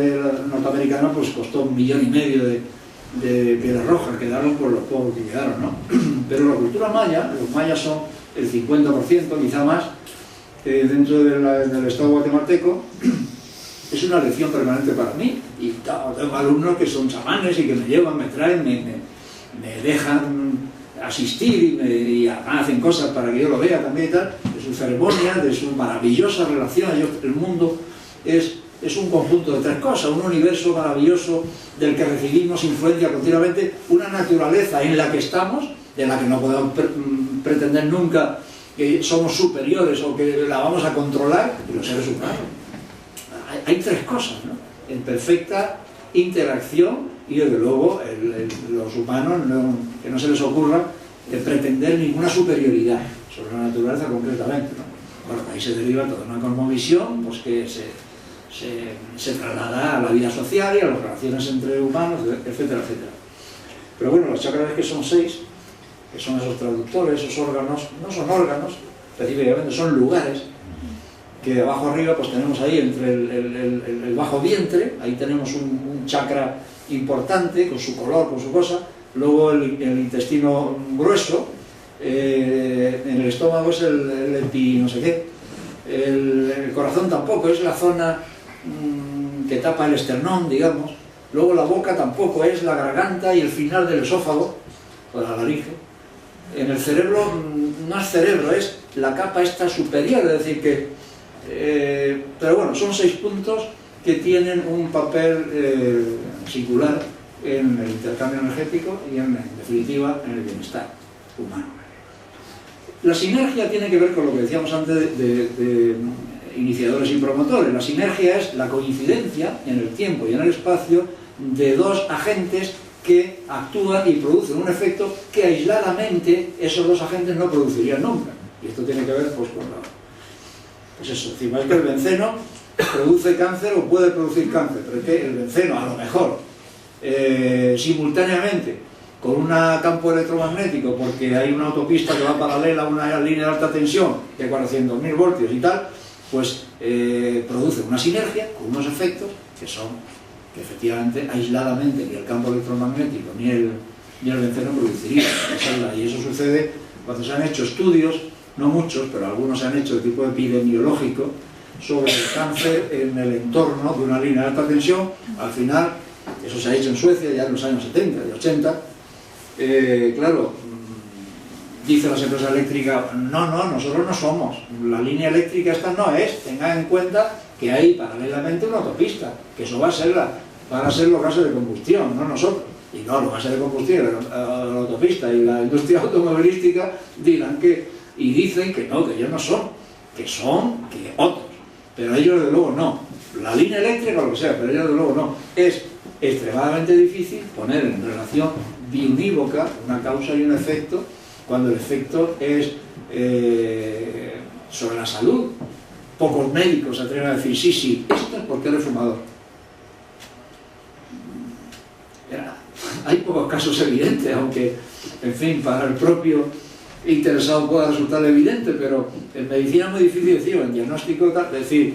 norteamericana pues costó 1,5 millones de pieles rojas, quedaron por los pocos que quedaron, ¿no? Pero la cultura maya, los mayas son el 50%, quizá más, dentro del Estado guatemalteco, es una lección permanente para mí. Y claro, tengo alumnos que son chamanes y que me llevan, me traen, me dejan asistir y hacen cosas para que yo lo vea también y tal, de sus ceremonias, de su maravillosa relación. El mundo es un conjunto de 3 cosas, un universo maravilloso del que recibimos influencia continuamente, una naturaleza en la que estamos, de la que no podemos pretender nunca que somos superiores o que la vamos a controlar, y los seres humanos. Hay 3 cosas, ¿no?, en perfecta interacción, y desde luego los humanos que no se les ocurra pretender ninguna superioridad sobre la naturaleza concretamente, ¿no? Bueno, ahí se deriva toda una cosmovisión pues que se traslada a la vida social y a las relaciones entre humanos, etcétera, etcétera. Pero bueno, los chakras que son 6, que son esos traductores, esos órganos, no son órganos, específicamente son lugares, que de abajo arriba pues tenemos ahí entre el bajo vientre, ahí tenemos un chakra importante, con su color, con su cosa, luego el intestino grueso, en el estómago es el epi no sé qué, el corazón tampoco, es la zona que tapa el esternón, digamos, luego la boca tampoco, es la garganta y el final del esófago, o la laringe. En el cerebro no es cerebro, es la capa esta superior, es decir que, pero bueno, son 6 puntos que tienen un papel singular en el intercambio energético y en definitiva en el bienestar humano. La sinergia tiene que ver con lo que decíamos antes de iniciadores y promotores. La sinergia es la coincidencia en el tiempo y en el espacio de 2 agentes que actúan y producen un efecto que aisladamente esos 2 agentes no producirían nunca. Y esto tiene que ver pues con pues eso, es decir, que el benceno produce cáncer o puede producir cáncer, pero es que el benceno a lo mejor simultáneamente con un campo electromagnético, porque hay una autopista que va paralela a una línea de alta tensión de 400.000 voltios y tal, pues produce una sinergia con unos efectos que efectivamente aisladamente ni el campo electromagnético ni el benceno produciría. Y eso sucede cuando se han hecho estudios no muchos, pero algunos se han hecho de tipo epidemiológico, sobre el cáncer en el entorno de una línea de alta tensión. Al final, eso se ha hecho en Suecia ya en los años 70 y 80. Claro, dicen las empresas eléctricas, no, nosotros no somos, la línea eléctrica esta no es, tengan en cuenta que hay paralelamente una autopista, que eso van a ser los gases de combustión, no nosotros. Y no, los gases de combustión, la autopista y la industria automovilística dirán y dicen que no, que ellos no son, que otros. Pero ellos desde luego no. La línea eléctrica o lo que sea, pero ellos desde luego no. Es extremadamente difícil poner en relación biunívoca una causa y un efecto cuando el efecto es sobre la salud. Pocos médicos se atreven a decir, sí, esto es porque eres fumador. Hay pocos casos evidentes, aunque, en fin, para el propio interesado pueda resultar evidente, pero en medicina es muy difícil decirlo, en diagnóstico decir,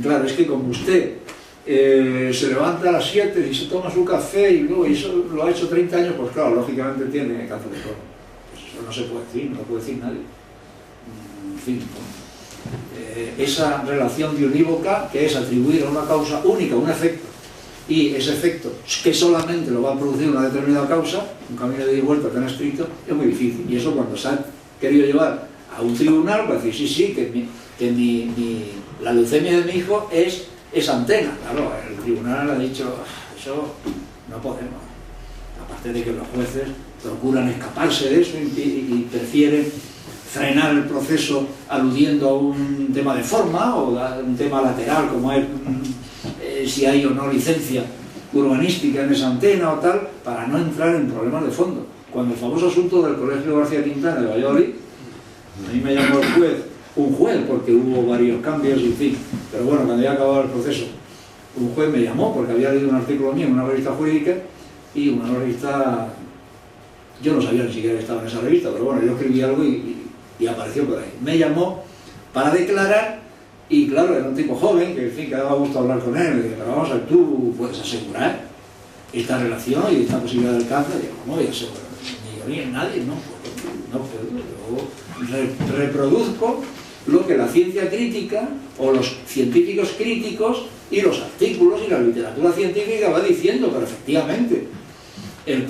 claro, es que como usted se levanta a las 7 y se toma su café y luego eso lo ha hecho 30 años, pues claro, lógicamente tiene cáncer de colon. Eso no se puede decir, no lo puede decir nadie. En fin, esa relación biunívoca, que es atribuir a una causa única un efecto, y ese efecto que solamente lo va a producir una determinada causa, un camino de ida y vuelta tan estricto, es muy difícil. Y eso cuando se ha querido llevar a un tribunal para decir, sí, que la leucemia de mi hijo es antena. Claro, el tribunal ha dicho, eso no podemos. Aparte de que los jueces procuran escaparse de eso y prefieren frenar el proceso aludiendo a un tema de forma o a un tema lateral, como es si hay o no licencia urbanística en esa antena o tal, para no entrar en problemas de fondo. Cuando el famoso asunto del Colegio García Quintana de Valladolid, a mí me llamó un juez, porque hubo varios cambios, en fin, pero bueno, cuando ya acababa el proceso, un juez me llamó porque había leído un artículo mío en una revista jurídica, y una revista, yo no sabía ni siquiera que estaba en esa revista, pero bueno, yo escribí algo y apareció por ahí. Me llamó para declarar. Y claro, era un tipo joven, que en fin, que daba gusto hablar con él. Me dije, pero vamos a ver, ¿tú puedes asegurar esta relación y esta posibilidad del cáncer? Y digo, ¿cómo voy a asegurar? Ni yo ni nadie, no puedo. Yo reproduzco lo que la ciencia crítica, o los científicos críticos, y los artículos y la literatura científica va diciendo, pero efectivamente, el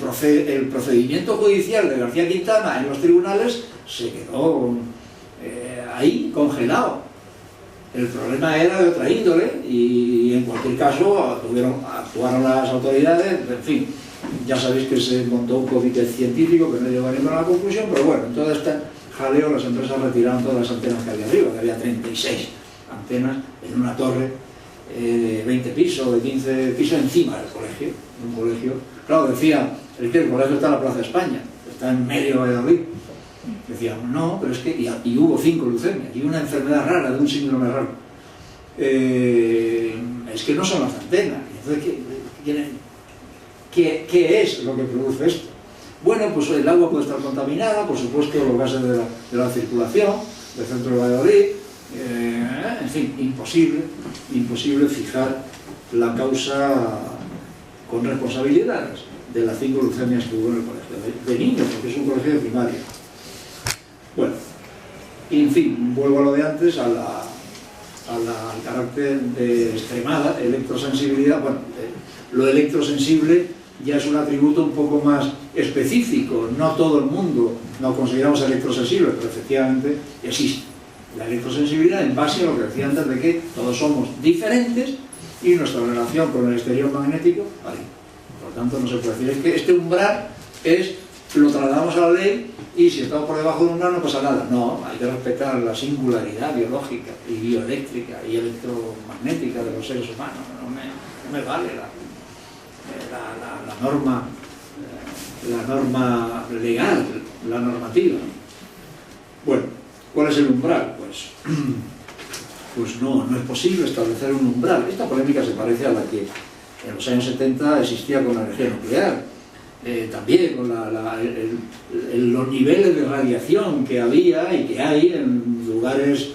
procedimiento judicial de García Quintana en los tribunales se quedó ahí, congelado. El problema era de otra índole y en cualquier caso actuaron las autoridades, en fin, ya sabéis que se montó un comité científico que no llegó a ninguna conclusión, pero bueno, en todo este jaleo las empresas retiraron todas las antenas que había arriba, que había 36 antenas en una torre de 20 pisos, de 15 pisos encima del colegio, un colegio, claro, decía, es que el colegio está en la Plaza de España, está en medio de Valladolid. Decíamos, no, pero es que... Y hubo 5 leucemias, y una enfermedad rara, de un síndrome raro. Es que no son las antenas. Entonces, ¿qué es lo que produce esto? Bueno, pues el agua puede estar contaminada, por supuesto, los gases de la circulación, del centro de Valladolid, en fin, imposible fijar la causa con responsabilidades de las 5 leucemias que hubo en el colegio, de niños, porque es un colegio de primaria. Bueno, y en fin, vuelvo a lo de antes, al carácter de extremada electrosensibilidad. Bueno, lo electrosensible ya es un atributo un poco más específico. No todo el mundo nos consideramos electrosensibles, pero efectivamente existe la electrosensibilidad en base a lo que decía antes de que todos somos diferentes y nuestra relación con el exterior magnético varía. Por lo tanto, no se puede decir, es que este umbral lo trasladamos a la ley y si estamos por debajo de un umbral no pasa nada. No, hay que respetar la singularidad biológica y bioeléctrica y electromagnética de los seres humanos. No me vale la norma legal, la normativa. Bueno, ¿cuál es el umbral? Pues no es posible establecer un umbral. Esta polémica se parece a la que en los años 70 existía con la energía nuclear. También con los niveles de radiación que había y que hay en lugares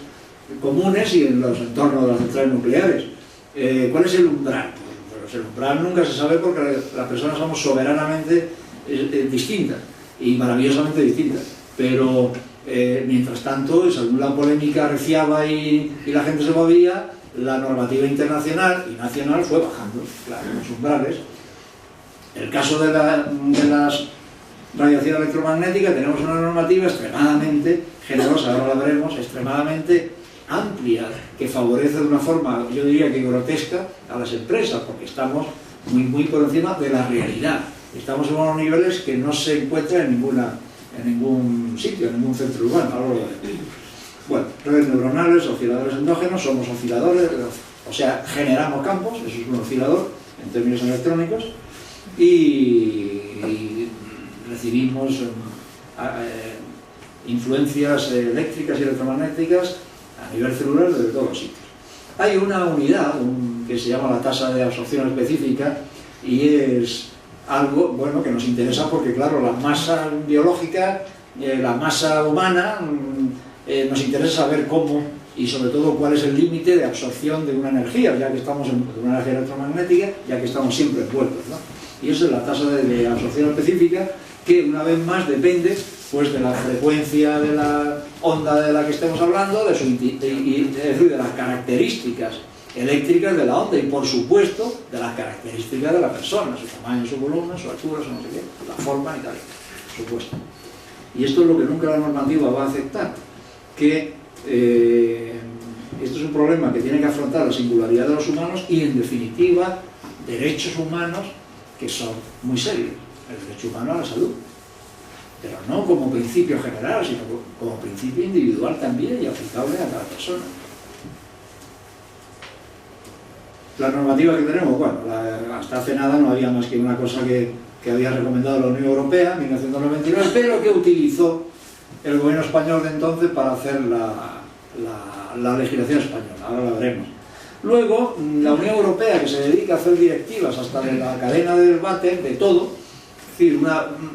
comunes y en los entornos de las centrales nucleares. ¿Cuál es el umbral? Pues el umbral nunca se sabe porque las personas somos soberanamente distintas y maravillosamente distintas, pero Mientras tanto, según la polémica arreciaba y la gente se movía, la normativa internacional y nacional fue bajando, claro, los umbrales. En el caso de las radiación electromagnética tenemos una normativa extremadamente generosa, ahora la veremos, extremadamente amplia, que favorece de una forma, yo diría que grotesca, a las empresas, porque estamos muy por encima de la realidad. Estamos en unos niveles que no se encuentran en ningún sitio, en ningún centro urbano. Bueno, redes neuronales, osciladores endógenos, somos osciladores, o sea, generamos campos, eso es un oscilador en términos electrónicos, y recibimos influencias eléctricas y electromagnéticas a nivel celular desde todos los sitios. Hay una unidad que se llama la tasa de absorción específica, y es algo bueno que nos interesa porque, claro, la masa biológica, la masa humana, nos interesa saber cómo y sobre todo cuál es el límite de absorción de una energía, ya que estamos de una energía electromagnética, ya que estamos siempre envueltos, ¿no? Y esa es la tasa de absorción específica, que una vez más depende pues de la frecuencia de la onda de la que estemos hablando, es decir, de las características eléctricas de la onda y, por supuesto, de las características de la persona, su tamaño, su volumen, su altura, su no sé qué, la forma y tal, por supuesto. Y esto es lo que nunca la normativa va a aceptar, que esto es un problema que tiene que afrontar la singularidad de los humanos y, en definitiva, derechos humanos que son muy serios. El derecho humano a la salud, pero no como principio general, sino como principio individual también y aplicable a cada persona. La normativa que tenemos, bueno, hasta hace nada no había más que una cosa que había recomendado la Unión Europea en 1999, pero que utilizó el gobierno español de entonces para hacer la legislación española. Ahora la veremos. Luego, la Unión Europea, que se dedica a hacer directivas hasta de la cadena de debate, de todo, es decir,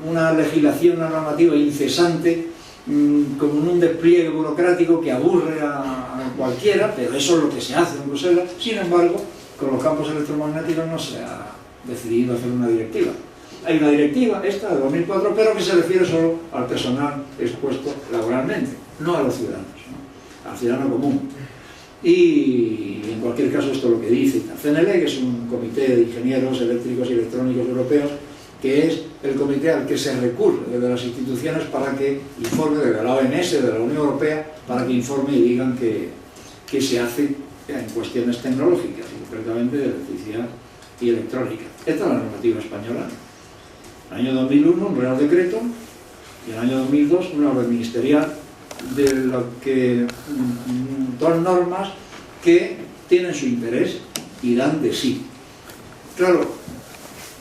una legislación, una normativa incesante, como un despliegue burocrático que aburre a cualquiera, pero eso es lo que se hace en Bruselas. Sin embargo, con los campos electromagnéticos no se ha decidido hacer una directiva. Hay una directiva, esta de 2004, pero que se refiere solo al personal expuesto laboralmente, no a los ciudadanos, ¿no? Al ciudadano común. Y en cualquier caso esto es lo que dice CNELE, que es un comité de ingenieros eléctricos y electrónicos europeos, que es el comité al que se recurre desde las instituciones para que informe, desde la OMS, de la Unión Europea, para que informe y digan qué se hace en cuestiones tecnológicas, y concretamente de electricidad y electrónica. Esta es la normativa española. En el año 2001 un Real Decreto, y en el año 2002 una orden ministerial, de lo que dos normas que tienen su interés y dan de sí. Claro,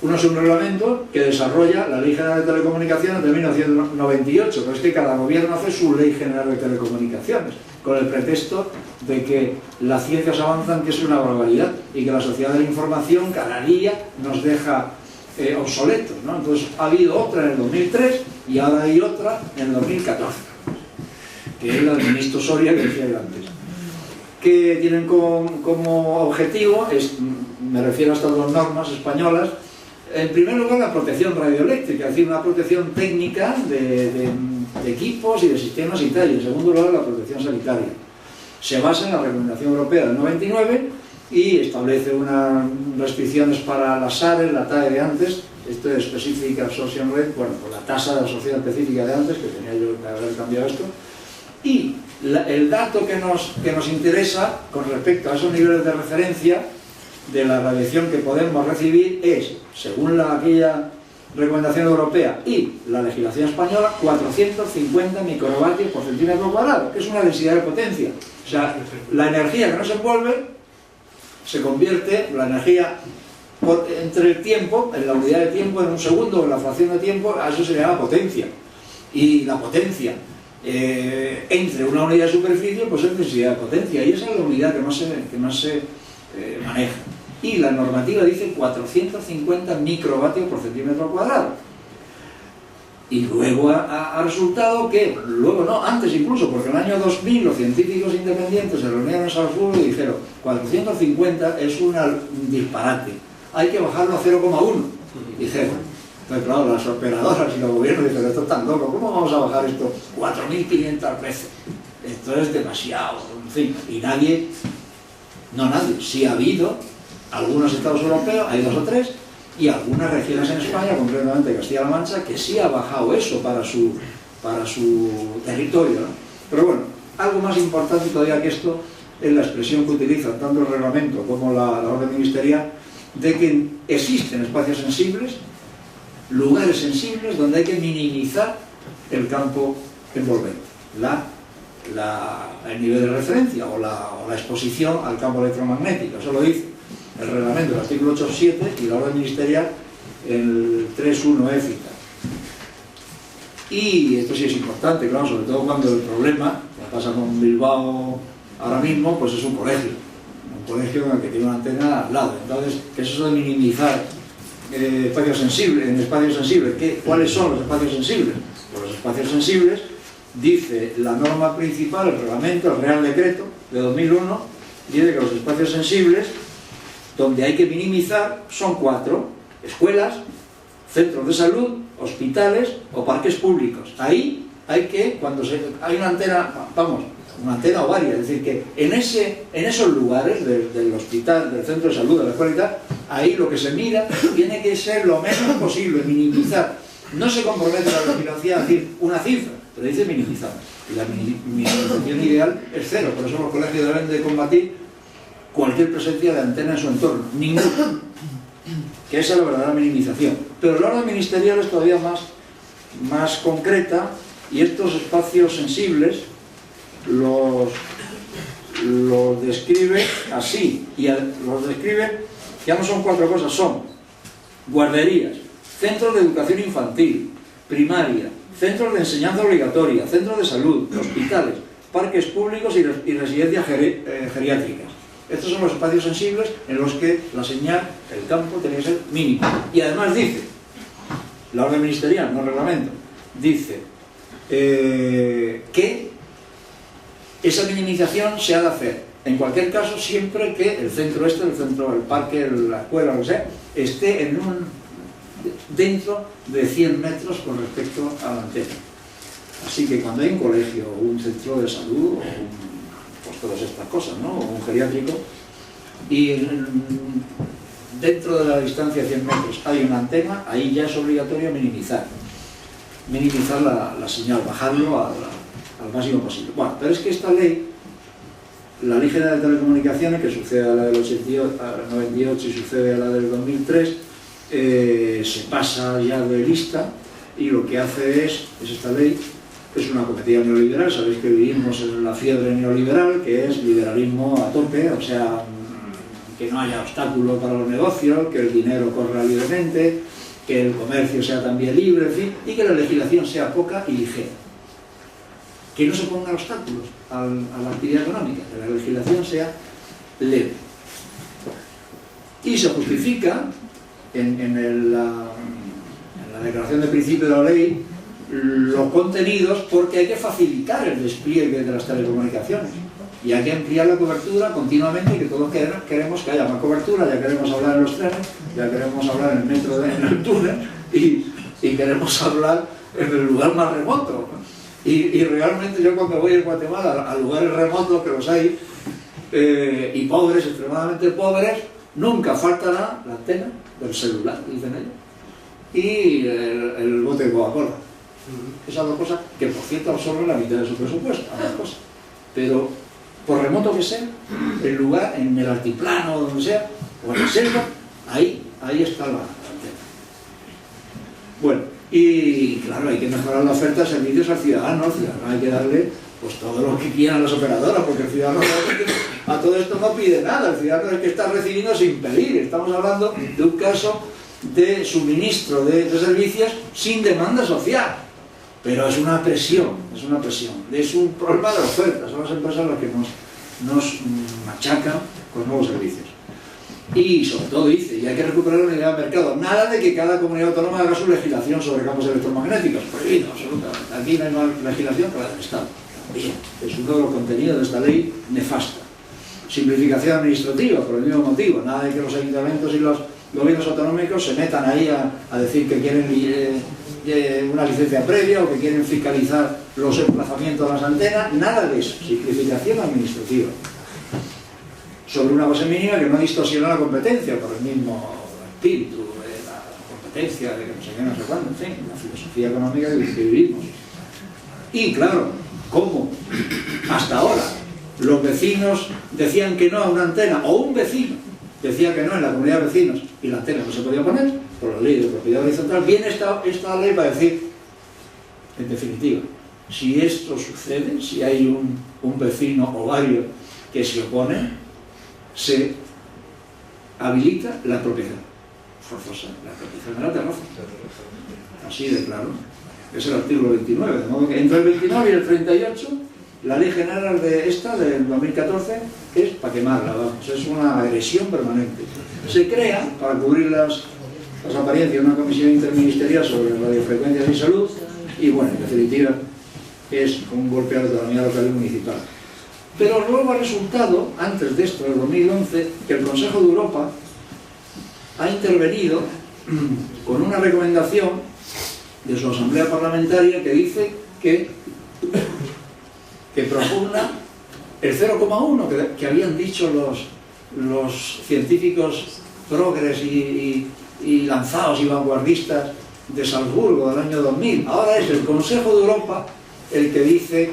uno es un reglamento que desarrolla la Ley General de Telecomunicaciones de 1998, pero es que cada gobierno hace su Ley General de Telecomunicaciones, con el pretexto de que las ciencias avanzan, que es una barbaridad, y que la sociedad de la información cada día nos deja obsoletos, ¿no? Entonces ha habido otra en el 2003 y ahora hay otra en el 2014, que es la del ministro Soria, que decía yo antes, que tienen como objetivo, me refiero a estas dos normas españolas, en primer lugar la protección radioeléctrica, es decir, una protección técnica de equipos y de sistemas y tal, y en segundo lugar la protección sanitaria. Se basa en la Recomendación Europea del 99 y establece unas restricciones para las SARES, la TAE de antes, esto es Specific Absorption Rate, bueno, pues la tasa de absorción específica de antes, que tenía yo que haber cambiado esto, y el dato que nos interesa con respecto a esos niveles de referencia de la radiación que podemos recibir es, según aquella recomendación europea y la legislación española, 450 microvatios por centímetro cuadrado, que es una densidad de potencia. O sea, la energía que nos envuelve se convierte, la energía entre el tiempo, en la unidad de tiempo, en un segundo, en la fracción de tiempo, a eso se le llama potencia. Y la potencia entre una unidad de superficie, pues es densidad de potencia, y esa es la unidad que más se maneja. Y la normativa dice 450 microvatios por centímetro cuadrado. Y luego ha resultado que, luego no, antes incluso, porque en el año 2000 los científicos independientes se reunieron en Salzburgo y dijeron 450 es un disparate, hay que bajarlo a 0,1. Dijeron, Entonces, claro, las operadoras y los gobiernos dicen, esto es tan loco, ¿cómo vamos a bajar esto 4.500 veces? Esto es demasiado, en fin. Y nadie, sí ha habido algunos estados europeos, hay 2 o 3, y algunas regiones en España, concretamente Castilla-La Mancha, que sí ha bajado eso para su territorio, ¿no? Pero bueno, algo más importante todavía que esto es la expresión que utilizan tanto el reglamento como la orden ministerial, de que existen espacios sensibles, lugares sensibles donde hay que minimizar el campo envolvente, el nivel de referencia o la exposición al campo electromagnético. Eso lo dice el reglamento, el artículo 8.7, y la orden ministerial, el 3.1 cita. Y esto sí es importante, claro, sobre todo cuando el problema, como pasa con Bilbao ahora mismo, pues es un colegio en el que tiene una antena al lado. Entonces, ¿qué es eso de minimizar espacios sensibles? En espacios sensibles, ¿cuáles son los espacios sensibles? Pues los espacios sensibles, dice la norma principal, el reglamento, el Real Decreto de 2001, dice que los espacios sensibles donde hay que minimizar son 4: escuelas, centros de salud, hospitales o parques públicos. Ahí hay que, cuando hay una antena, una antena o varias, es decir, que en esos lugares del hospital, del centro de salud, de la escuela y tal, ahí lo que se mira tiene que ser lo menos posible, minimizar. No se compromete la legislación a decir una cifra, pero dice minimizar. Y la minimización ideal es 0, por eso los colegios deben de combatir cualquier presencia de antena en su entorno, ninguna, que esa es la verdadera minimización. Pero la orden ministerial es todavía más concreta, y estos espacios sensibles los describe así, y los describe, digamos, son 4 cosas: son guarderías, centros de educación infantil, primaria, centros de enseñanza obligatoria, centros de salud, hospitales, parques públicos y residencias geriátricas. Estos son los espacios sensibles en los que la señal, el campo, tiene que ser mínimo. Y además dice, la orden ministerial, no el reglamento, dice que esa minimización se ha de hacer, en cualquier caso, siempre que el centro el parque, la escuela, lo que sea, esté dentro de 100 metros con respecto a la antena. Así que cuando hay un colegio, o un centro de salud, o pues todas estas cosas, ¿no? O un geriátrico, y dentro de la distancia de 100 metros hay una antena, ahí ya es obligatorio minimizar la señal, bajarlo al máximo posible. Bueno, pero es que esta ley, la Ley General de Telecomunicaciones, que sucede a la del 98 y sucede a la del 2003, se pasa ya de lista, y lo que hace es esta ley, es una cometida neoliberal. Sabéis que vivimos en la fiebre neoliberal, que es liberalismo a tope, o sea, que no haya obstáculos para los negocios, que el dinero corra libremente, que el comercio sea también libre, en fin, y que la legislación sea poca y ligera. Que no se pongan obstáculos a la actividad económica, que la legislación sea leve. Y se justifica en la declaración de principio de la ley los contenidos, porque hay que facilitar el despliegue de las telecomunicaciones y hay que ampliar la cobertura continuamente, y que todos queremos que haya más cobertura. Ya queremos hablar en los trenes, ya queremos hablar en el metro, en el túnel, y queremos hablar en el lugar más remoto. Y realmente yo, cuando voy en Guatemala a lugares remotos, que los hay, y pobres, extremadamente pobres, nunca faltará la antena del celular, dicen ellos, y el bote de Coca-Cola. Esas 2 cosas que, por cierto, absorben la mitad de su presupuesto, ambas cosas. Pero, por remoto que sea, el lugar, en el altiplano, donde sea, o en la selva, ahí está la antena. Bueno, y claro, hay que mejorar la oferta de servicios al ciudadano. Al ciudadano hay que darle pues todo lo que quieran las operadoras, porque el ciudadano a todo esto no pide nada. El ciudadano es el que está recibiendo sin pedir. Estamos hablando de un caso de suministro de servicios sin demanda social, pero es una presión, es un problema de la oferta. Son las empresas las que nos machacan con nuevos servicios. Y sobre todo dice, y hay que recuperar la unidad de mercado. Nada de que cada comunidad autónoma haga su legislación sobre campos electromagnéticos, prohibido, absolutamente. Aquí no hay más legislación que la del Estado. También es uno de los contenidos de esta ley nefasta. Simplificación administrativa, por el mismo motivo. Nada de que los ayuntamientos gobiernos autonómicos se metan ahí a decir que quieren una licencia previa o que quieren fiscalizar los emplazamientos de las antenas. Nada de eso, simplificación administrativa sobre una base mínima que no distorsiona la competencia por el mismo espíritu de la competencia, de que no sé qué, no sé cuándo, en fin, la filosofía económica que vivimos. Y claro, ¿cómo? Hasta ahora los vecinos decían que no a una antena, o un vecino decía que no en la comunidad de vecinos, y la antena no se podía poner por la ley de propiedad horizontal. Viene esta ley para decir, en definitiva, si esto sucede, si hay un vecino o varios que se oponen, se habilita la propiedad forzosa, la propiedad de la terraza. Así de claro. Es el artículo 29, de modo que entre el 29 y el 38, la ley general de esta, del 2014, que es para quemarla, vamos, es una agresión permanente. Se crea, para cubrir las apariencias, una comisión interministerial sobre radiofrecuencias y salud, y bueno, en definitiva, es un golpe a la autonomía local y municipal. Pero luego ha resultado, antes de esto, en el 2011, que el Consejo de Europa ha intervenido con una recomendación de su asamblea parlamentaria que dice que propugna el 0,1 que habían dicho los científicos progres y lanzados y vanguardistas de Salzburgo del año 2000. Ahora es el Consejo de Europa el que dice,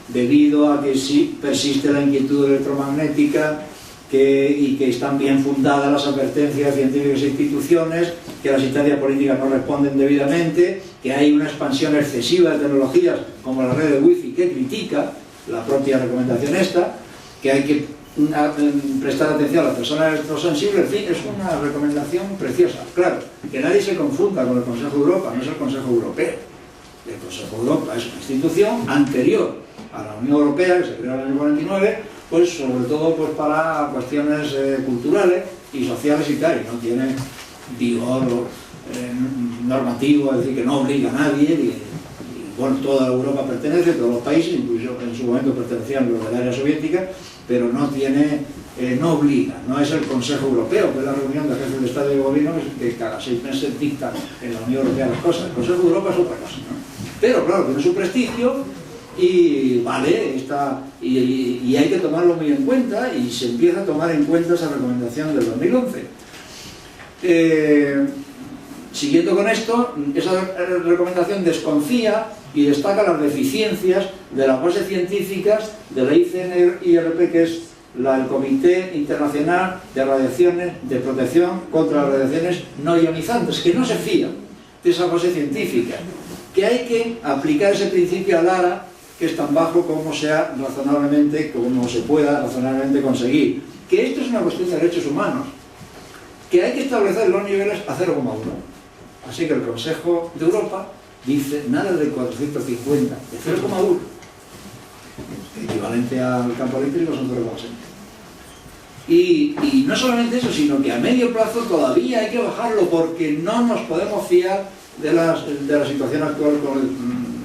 debido a que sí persiste la inquietud electromagnética y que están bien fundadas las advertencias de científicas e instituciones, que las instancias políticas no responden debidamente, que hay una expansión excesiva de tecnologías como la red de wifi que critica la propia recomendación esta, que hay que prestar atención a las personas electrosensibles. En fin, es una recomendación preciosa. Claro, que nadie se confunda con el Consejo de Europa, no es el Consejo Europeo. El Consejo de Europa es una institución anterior a la Unión Europea, que se creó en el año 49, pues sobre todo pues para cuestiones culturales y sociales y tal, y no tiene vigor normativo, es decir, que no obliga a nadie, y bueno, toda Europa pertenece, todos los países, incluso en su momento pertenecían los del área soviética, pero no tiene, no obliga, no es el Consejo Europeo, que es la reunión de jefes de Estado y de Gobierno que cada 6 meses dictan en la Unión Europea las cosas. El Consejo de Europa es otra cosa, ¿no? Pero claro, tiene su prestigio y vale, y hay que tomarlo muy en cuenta, y se empieza a tomar en cuenta esa recomendación del 2011. Siguiendo con esto, esa recomendación desconfía y destaca las deficiencias de las bases científicas de la ICNIRP, que es el Comité Internacional de Radiaciones de Protección contra las Radiaciones No Ionizantes, que no se fía de esa base científica, que hay que aplicar ese principio al ARA, que es tan bajo como sea razonablemente, como se pueda razonablemente conseguir. Que esto es una cuestión de derechos humanos, que hay que establecer los niveles a 0,1. Así que el Consejo de Europa dice nada de 450, de 0,1. Equivalente al campo eléctrico son 0,6. Y no solamente eso, sino que a medio plazo todavía hay que bajarlo, porque no nos podemos fiar de la situación actual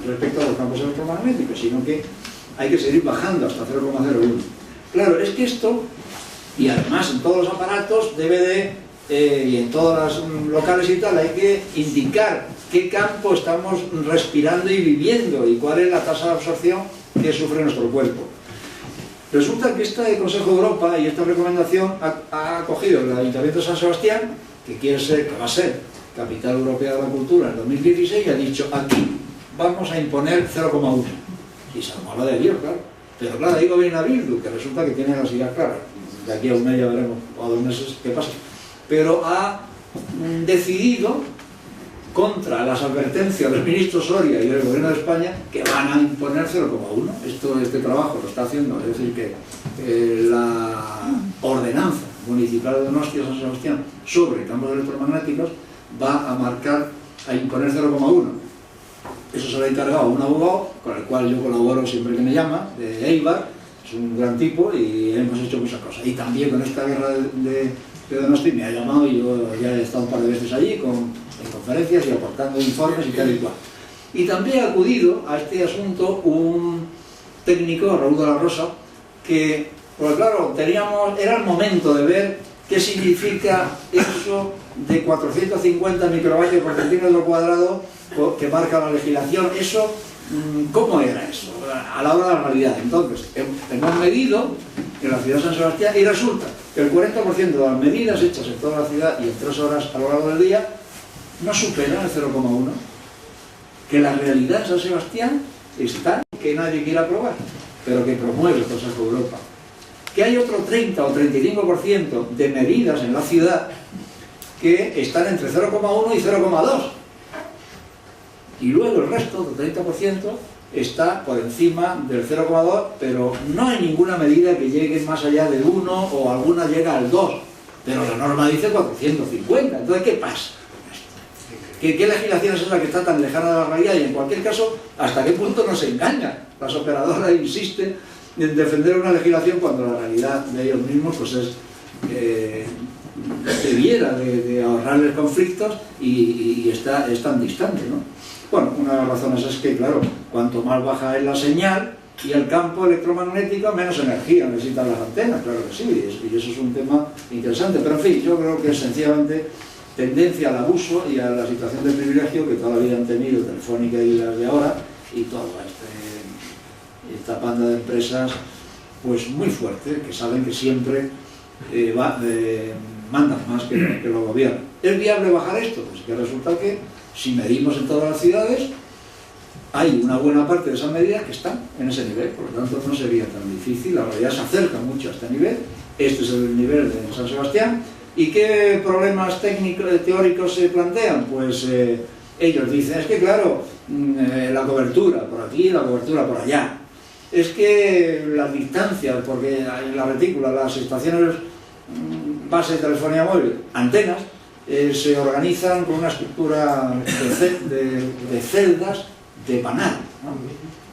respecto a los campos electromagnéticos, sino que hay que seguir bajando hasta 0,01. Claro, es que esto, y además en todos los aparatos debe de, y en todos los locales y tal, hay que indicar qué campo estamos respirando y viviendo y cuál es la tasa de absorción que sufre nuestro cuerpo. Resulta que este Consejo de Europa y esta recomendación ha acogido el Ayuntamiento de San Sebastián, que va a ser Capital Europea de la Cultura en 2016, y ha dicho, aquí vamos a imponer 0,1. Y se habla de Dios, claro. Pero claro, ahí gobierna Bildu, que resulta que tiene las ideas claras. De aquí a un mes ya veremos, o a 2 meses, qué pasa. Pero ha decidido, contra las advertencias del ministro Soria y del Gobierno de España, que van a imponer 0,1. Este trabajo lo está haciendo, es decir, que la ordenanza municipal de Donostia San Sebastián sobre campos electromagnéticos va a imponer 0,1. Eso se lo ha encargado a un abogado, con el cual yo colaboro siempre que me llama, de Eibar, es un gran tipo y hemos hecho muchas cosas. Y también con esta guerra de Donosti me ha llamado y yo ya he estado un par de veces allí en conferencias y aportando informes y tal y cual. Y también ha acudido a este asunto un técnico, Raúl de la Rosa, que, pues claro, era el momento de ver ¿Qué significa eso de 450 microvatios por centímetro cuadrado que marca la legislación? Eso, ¿cómo era eso a la hora de la realidad? Entonces, hemos medido en la ciudad de San Sebastián y resulta que el 40% de las medidas hechas en toda la ciudad y en 3 horas a lo largo del día no superan el 0,1. Que la realidad en San Sebastián está que nadie quiere aprobar, pero que promueve el Consejo de Europa. Que hay otro 30 o 35% de medidas en la ciudad que están entre 0,1 y 0,2. Y luego el resto, del 30%, está por encima del 0,2, pero no hay ninguna medida que llegue más allá del 1 o alguna llega al 2. Pero la norma dice 450. Entonces, ¿qué pasa? ¿Qué legislación es esa que está tan lejana de la realidad? Y en cualquier caso, ¿hasta qué punto nos engaña? Las operadoras insisten en defender una legislación cuando la realidad de ellos mismos pues es debiera de ahorrarles conflictos y es tan distante, ¿no? Bueno, una de las razones es que, claro, cuanto más baja es la señal y el campo electromagnético, menos energía necesitan las antenas, claro que sí, y eso es un tema interesante. Pero en fin, yo creo que es sencillamente tendencia al abuso y a la situación de privilegio que toda la vida han tenido Telefónica y las de ahora, y toda esta panda de empresas pues muy fuerte, que saben que siempre mandan más que los gobiernos. ¿Es viable bajar esto? Pues que resulta que si medimos en todas las ciudades hay una buena parte de esas medidas que están en ese nivel, por lo tanto no sería tan difícil, la realidad se acerca mucho a este nivel. Este es el nivel de San Sebastián. ¿Y qué problemas teóricos se plantean? Pues ellos dicen, es que claro, la cobertura por aquí, la cobertura por allá. Es que las distancias, porque en la retícula, las estaciones base de telefonía móvil, antenas, se organizan con una estructura de celdas de panal, ¿no?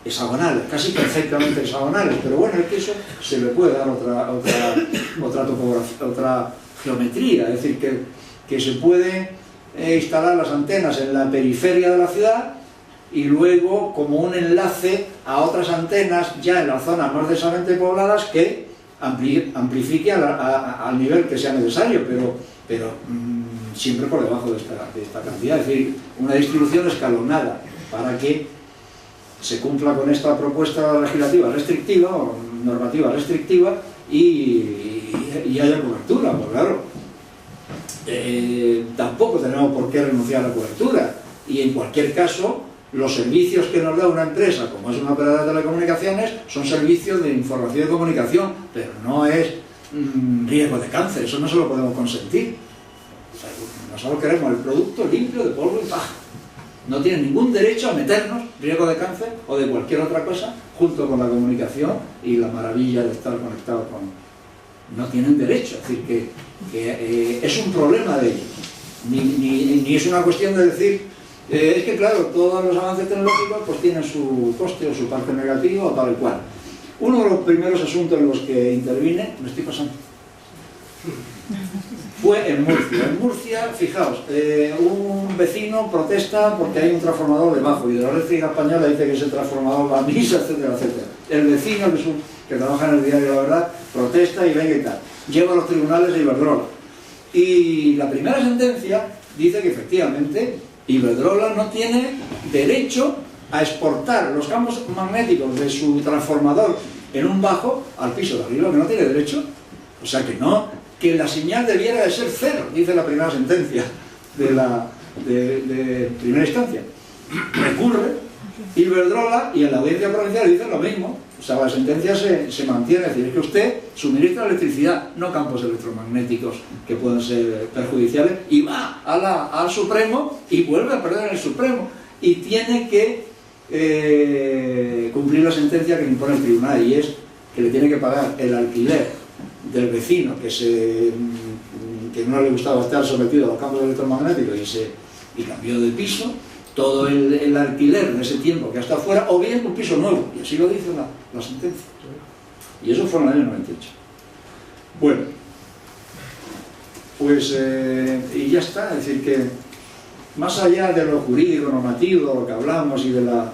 Hexagonales, casi perfectamente hexagonales, pero bueno, es que eso se le puede dar otra topografía, otra geometría, es decir, que se pueden instalar las antenas en la periferia de la ciudad y luego como un enlace a otras antenas ya en las zonas más densamente pobladas que amplifique al nivel que sea necesario, pero siempre por debajo de esta cantidad, es decir, una distribución escalonada para que se cumpla con esta propuesta legislativa restrictiva o normativa restrictiva y haya cobertura, pues claro. Tampoco tenemos por qué renunciar a la cobertura y en cualquier caso los servicios que nos da una empresa como es una operadora de telecomunicaciones son servicios de información y comunicación, pero no es riesgo de cáncer, eso no se lo podemos consentir. O sea, nosotros queremos el producto limpio de polvo y paja. No tienen ningún derecho a meternos riesgo de cáncer o de cualquier otra cosa junto con la comunicación y la maravilla de estar conectados con... No tienen derecho, es decir, que es un problema de ellos. Ni es una cuestión de decir, es que claro, todos los avances tecnológicos pues tienen su coste o su parte negativa o tal y cual. Uno de los primeros asuntos en los que intervine, me estoy pasando, fue en Murcia. En Murcia, fijaos, un vecino protesta porque hay un transformador debajo y Hidroeléctrica Española dice que ese transformador va a misa, etcétera, etcétera. El vecino, que trabaja en el diario La Verdad, protesta y venga y tal. Lleva a los tribunales de Iberdrola. Y la primera sentencia dice que efectivamente Iberdrola no tiene derecho a exportar los campos magnéticos de su transformador en un bajo al piso de arriba, que no tiene derecho. O sea que no, que la señal debiera de ser cero, dice la primera sentencia de primera instancia. Recurre Iberdrola y en la audiencia provincial dicen lo mismo. O sea, la sentencia se mantiene, es decir, es que usted suministra electricidad, no campos electromagnéticos que pueden ser perjudiciales, y va al Supremo y vuelve a perder en el Supremo y tiene que cumplir la sentencia que le impone el tribunal, y es que le tiene que pagar el alquiler del vecino que no le gustaba estar sometido a los campos electromagnéticos y cambió de piso, todo el alquiler de ese tiempo que ha estado fuera, o bien un piso nuevo, y así lo dice la sentencia. Y eso fue en el año 98. Bueno, pues y ya está, es decir que más allá de lo jurídico, normativo, de lo que hablamos y de la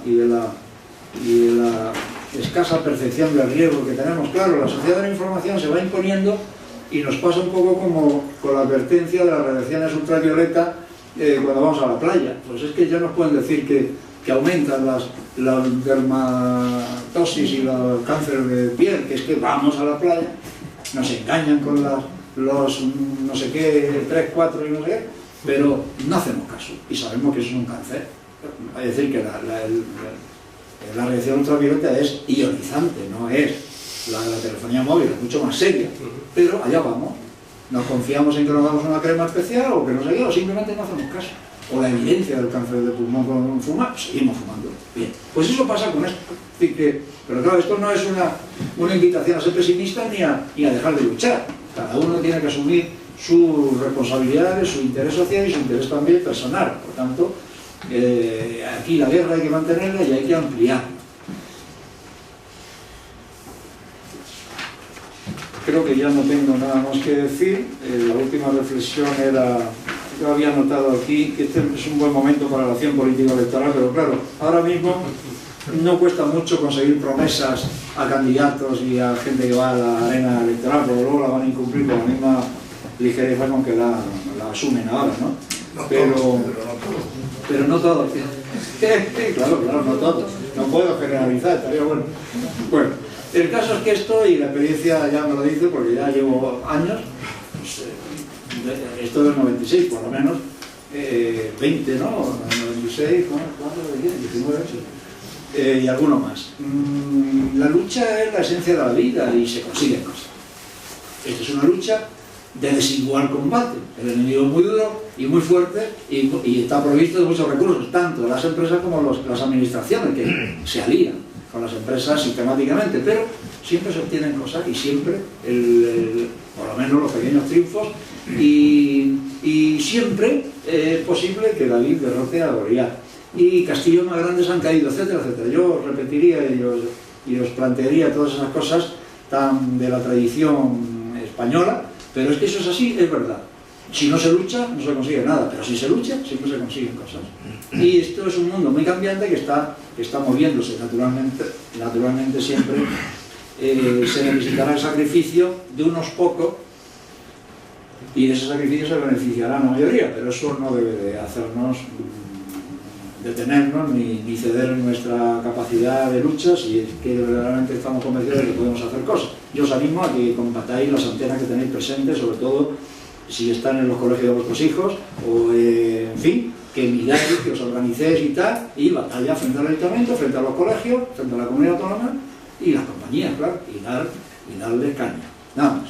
escasa percepción del riesgo que tenemos, claro, la sociedad de la información se va imponiendo y nos pasa un poco como con la advertencia de las radiaciones ultravioleta cuando vamos a la playa. Pues es que ya nos pueden decir que aumentan la dermatosis y el cáncer de piel, que es que vamos a la playa, nos engañan con los no sé qué, 3, 4 y no sé qué, pero no hacemos caso y sabemos que eso es un cáncer. Es decir, que la radiación ultravioleta es ionizante, no es la telefonía móvil, es mucho más seria, pero allá vamos. Nos confiamos en que nos damos una crema especial o que no sé qué, o simplemente no hacemos caso. O la evidencia del cáncer de pulmón con fumar, pues seguimos fumando. Bien, pues eso pasa con esto. Pero claro, esto no es una invitación a ser pesimista ni a dejar de luchar. Cada uno tiene que asumir sus responsabilidades, su interés social y su interés también personal. Por tanto, aquí la guerra hay que mantenerla y hay que ampliarla. Creo que ya no tengo nada más que decir. La última reflexión era, yo había notado aquí que este es un buen momento para la acción política electoral, pero claro, ahora mismo no cuesta mucho conseguir promesas a candidatos y a gente que va a la arena electoral, pero luego la van a incumplir con la misma ligereza con que la asumen ahora, ¿no? Pero no todos. Claro, no todos. No puedo generalizar, estaría bueno. Bueno, el caso es que esto, y la experiencia ya me lo dice, porque ya llevo años, pues, esto del 96 por lo menos, 20, ¿no? 96, ¿cuánto? 19, sí. Y alguno más. La lucha es la esencia de la vida y se consiguen cosas. Esta es una lucha de desigual combate. El enemigo es muy duro y muy fuerte y está provisto de muchos recursos, tanto las empresas como las administraciones, que se alían con las empresas sistemáticamente, pero siempre se obtienen cosas y siempre, por lo menos los pequeños triunfos, y siempre es posible que David derrote a Goliat. Y castillos más grandes han caído, etcétera, etcétera. Yo repetiría y os plantearía todas esas cosas tan de la tradición española, pero es que eso es así, es verdad. Si no se lucha, no se consigue nada, pero si se lucha, siempre se consiguen cosas. Y esto es un mundo muy cambiante que está moviéndose naturalmente siempre. Se necesitará el sacrificio de unos pocos y de ese sacrificio se beneficiará la mayoría, pero eso no debe de hacernos detenernos ni ceder en nuestra capacidad de lucha si es que verdaderamente estamos convencidos de que podemos hacer cosas. Yo os animo a que combatáis las antenas que tenéis presentes, sobre todo si están en los colegios de vuestros hijos, o en fin, que miráis, que os organicéis y tal, y batalla frente al ayuntamiento, frente a los colegios, frente a la comunidad autónoma y las compañías, claro, y darles caña. Nada más.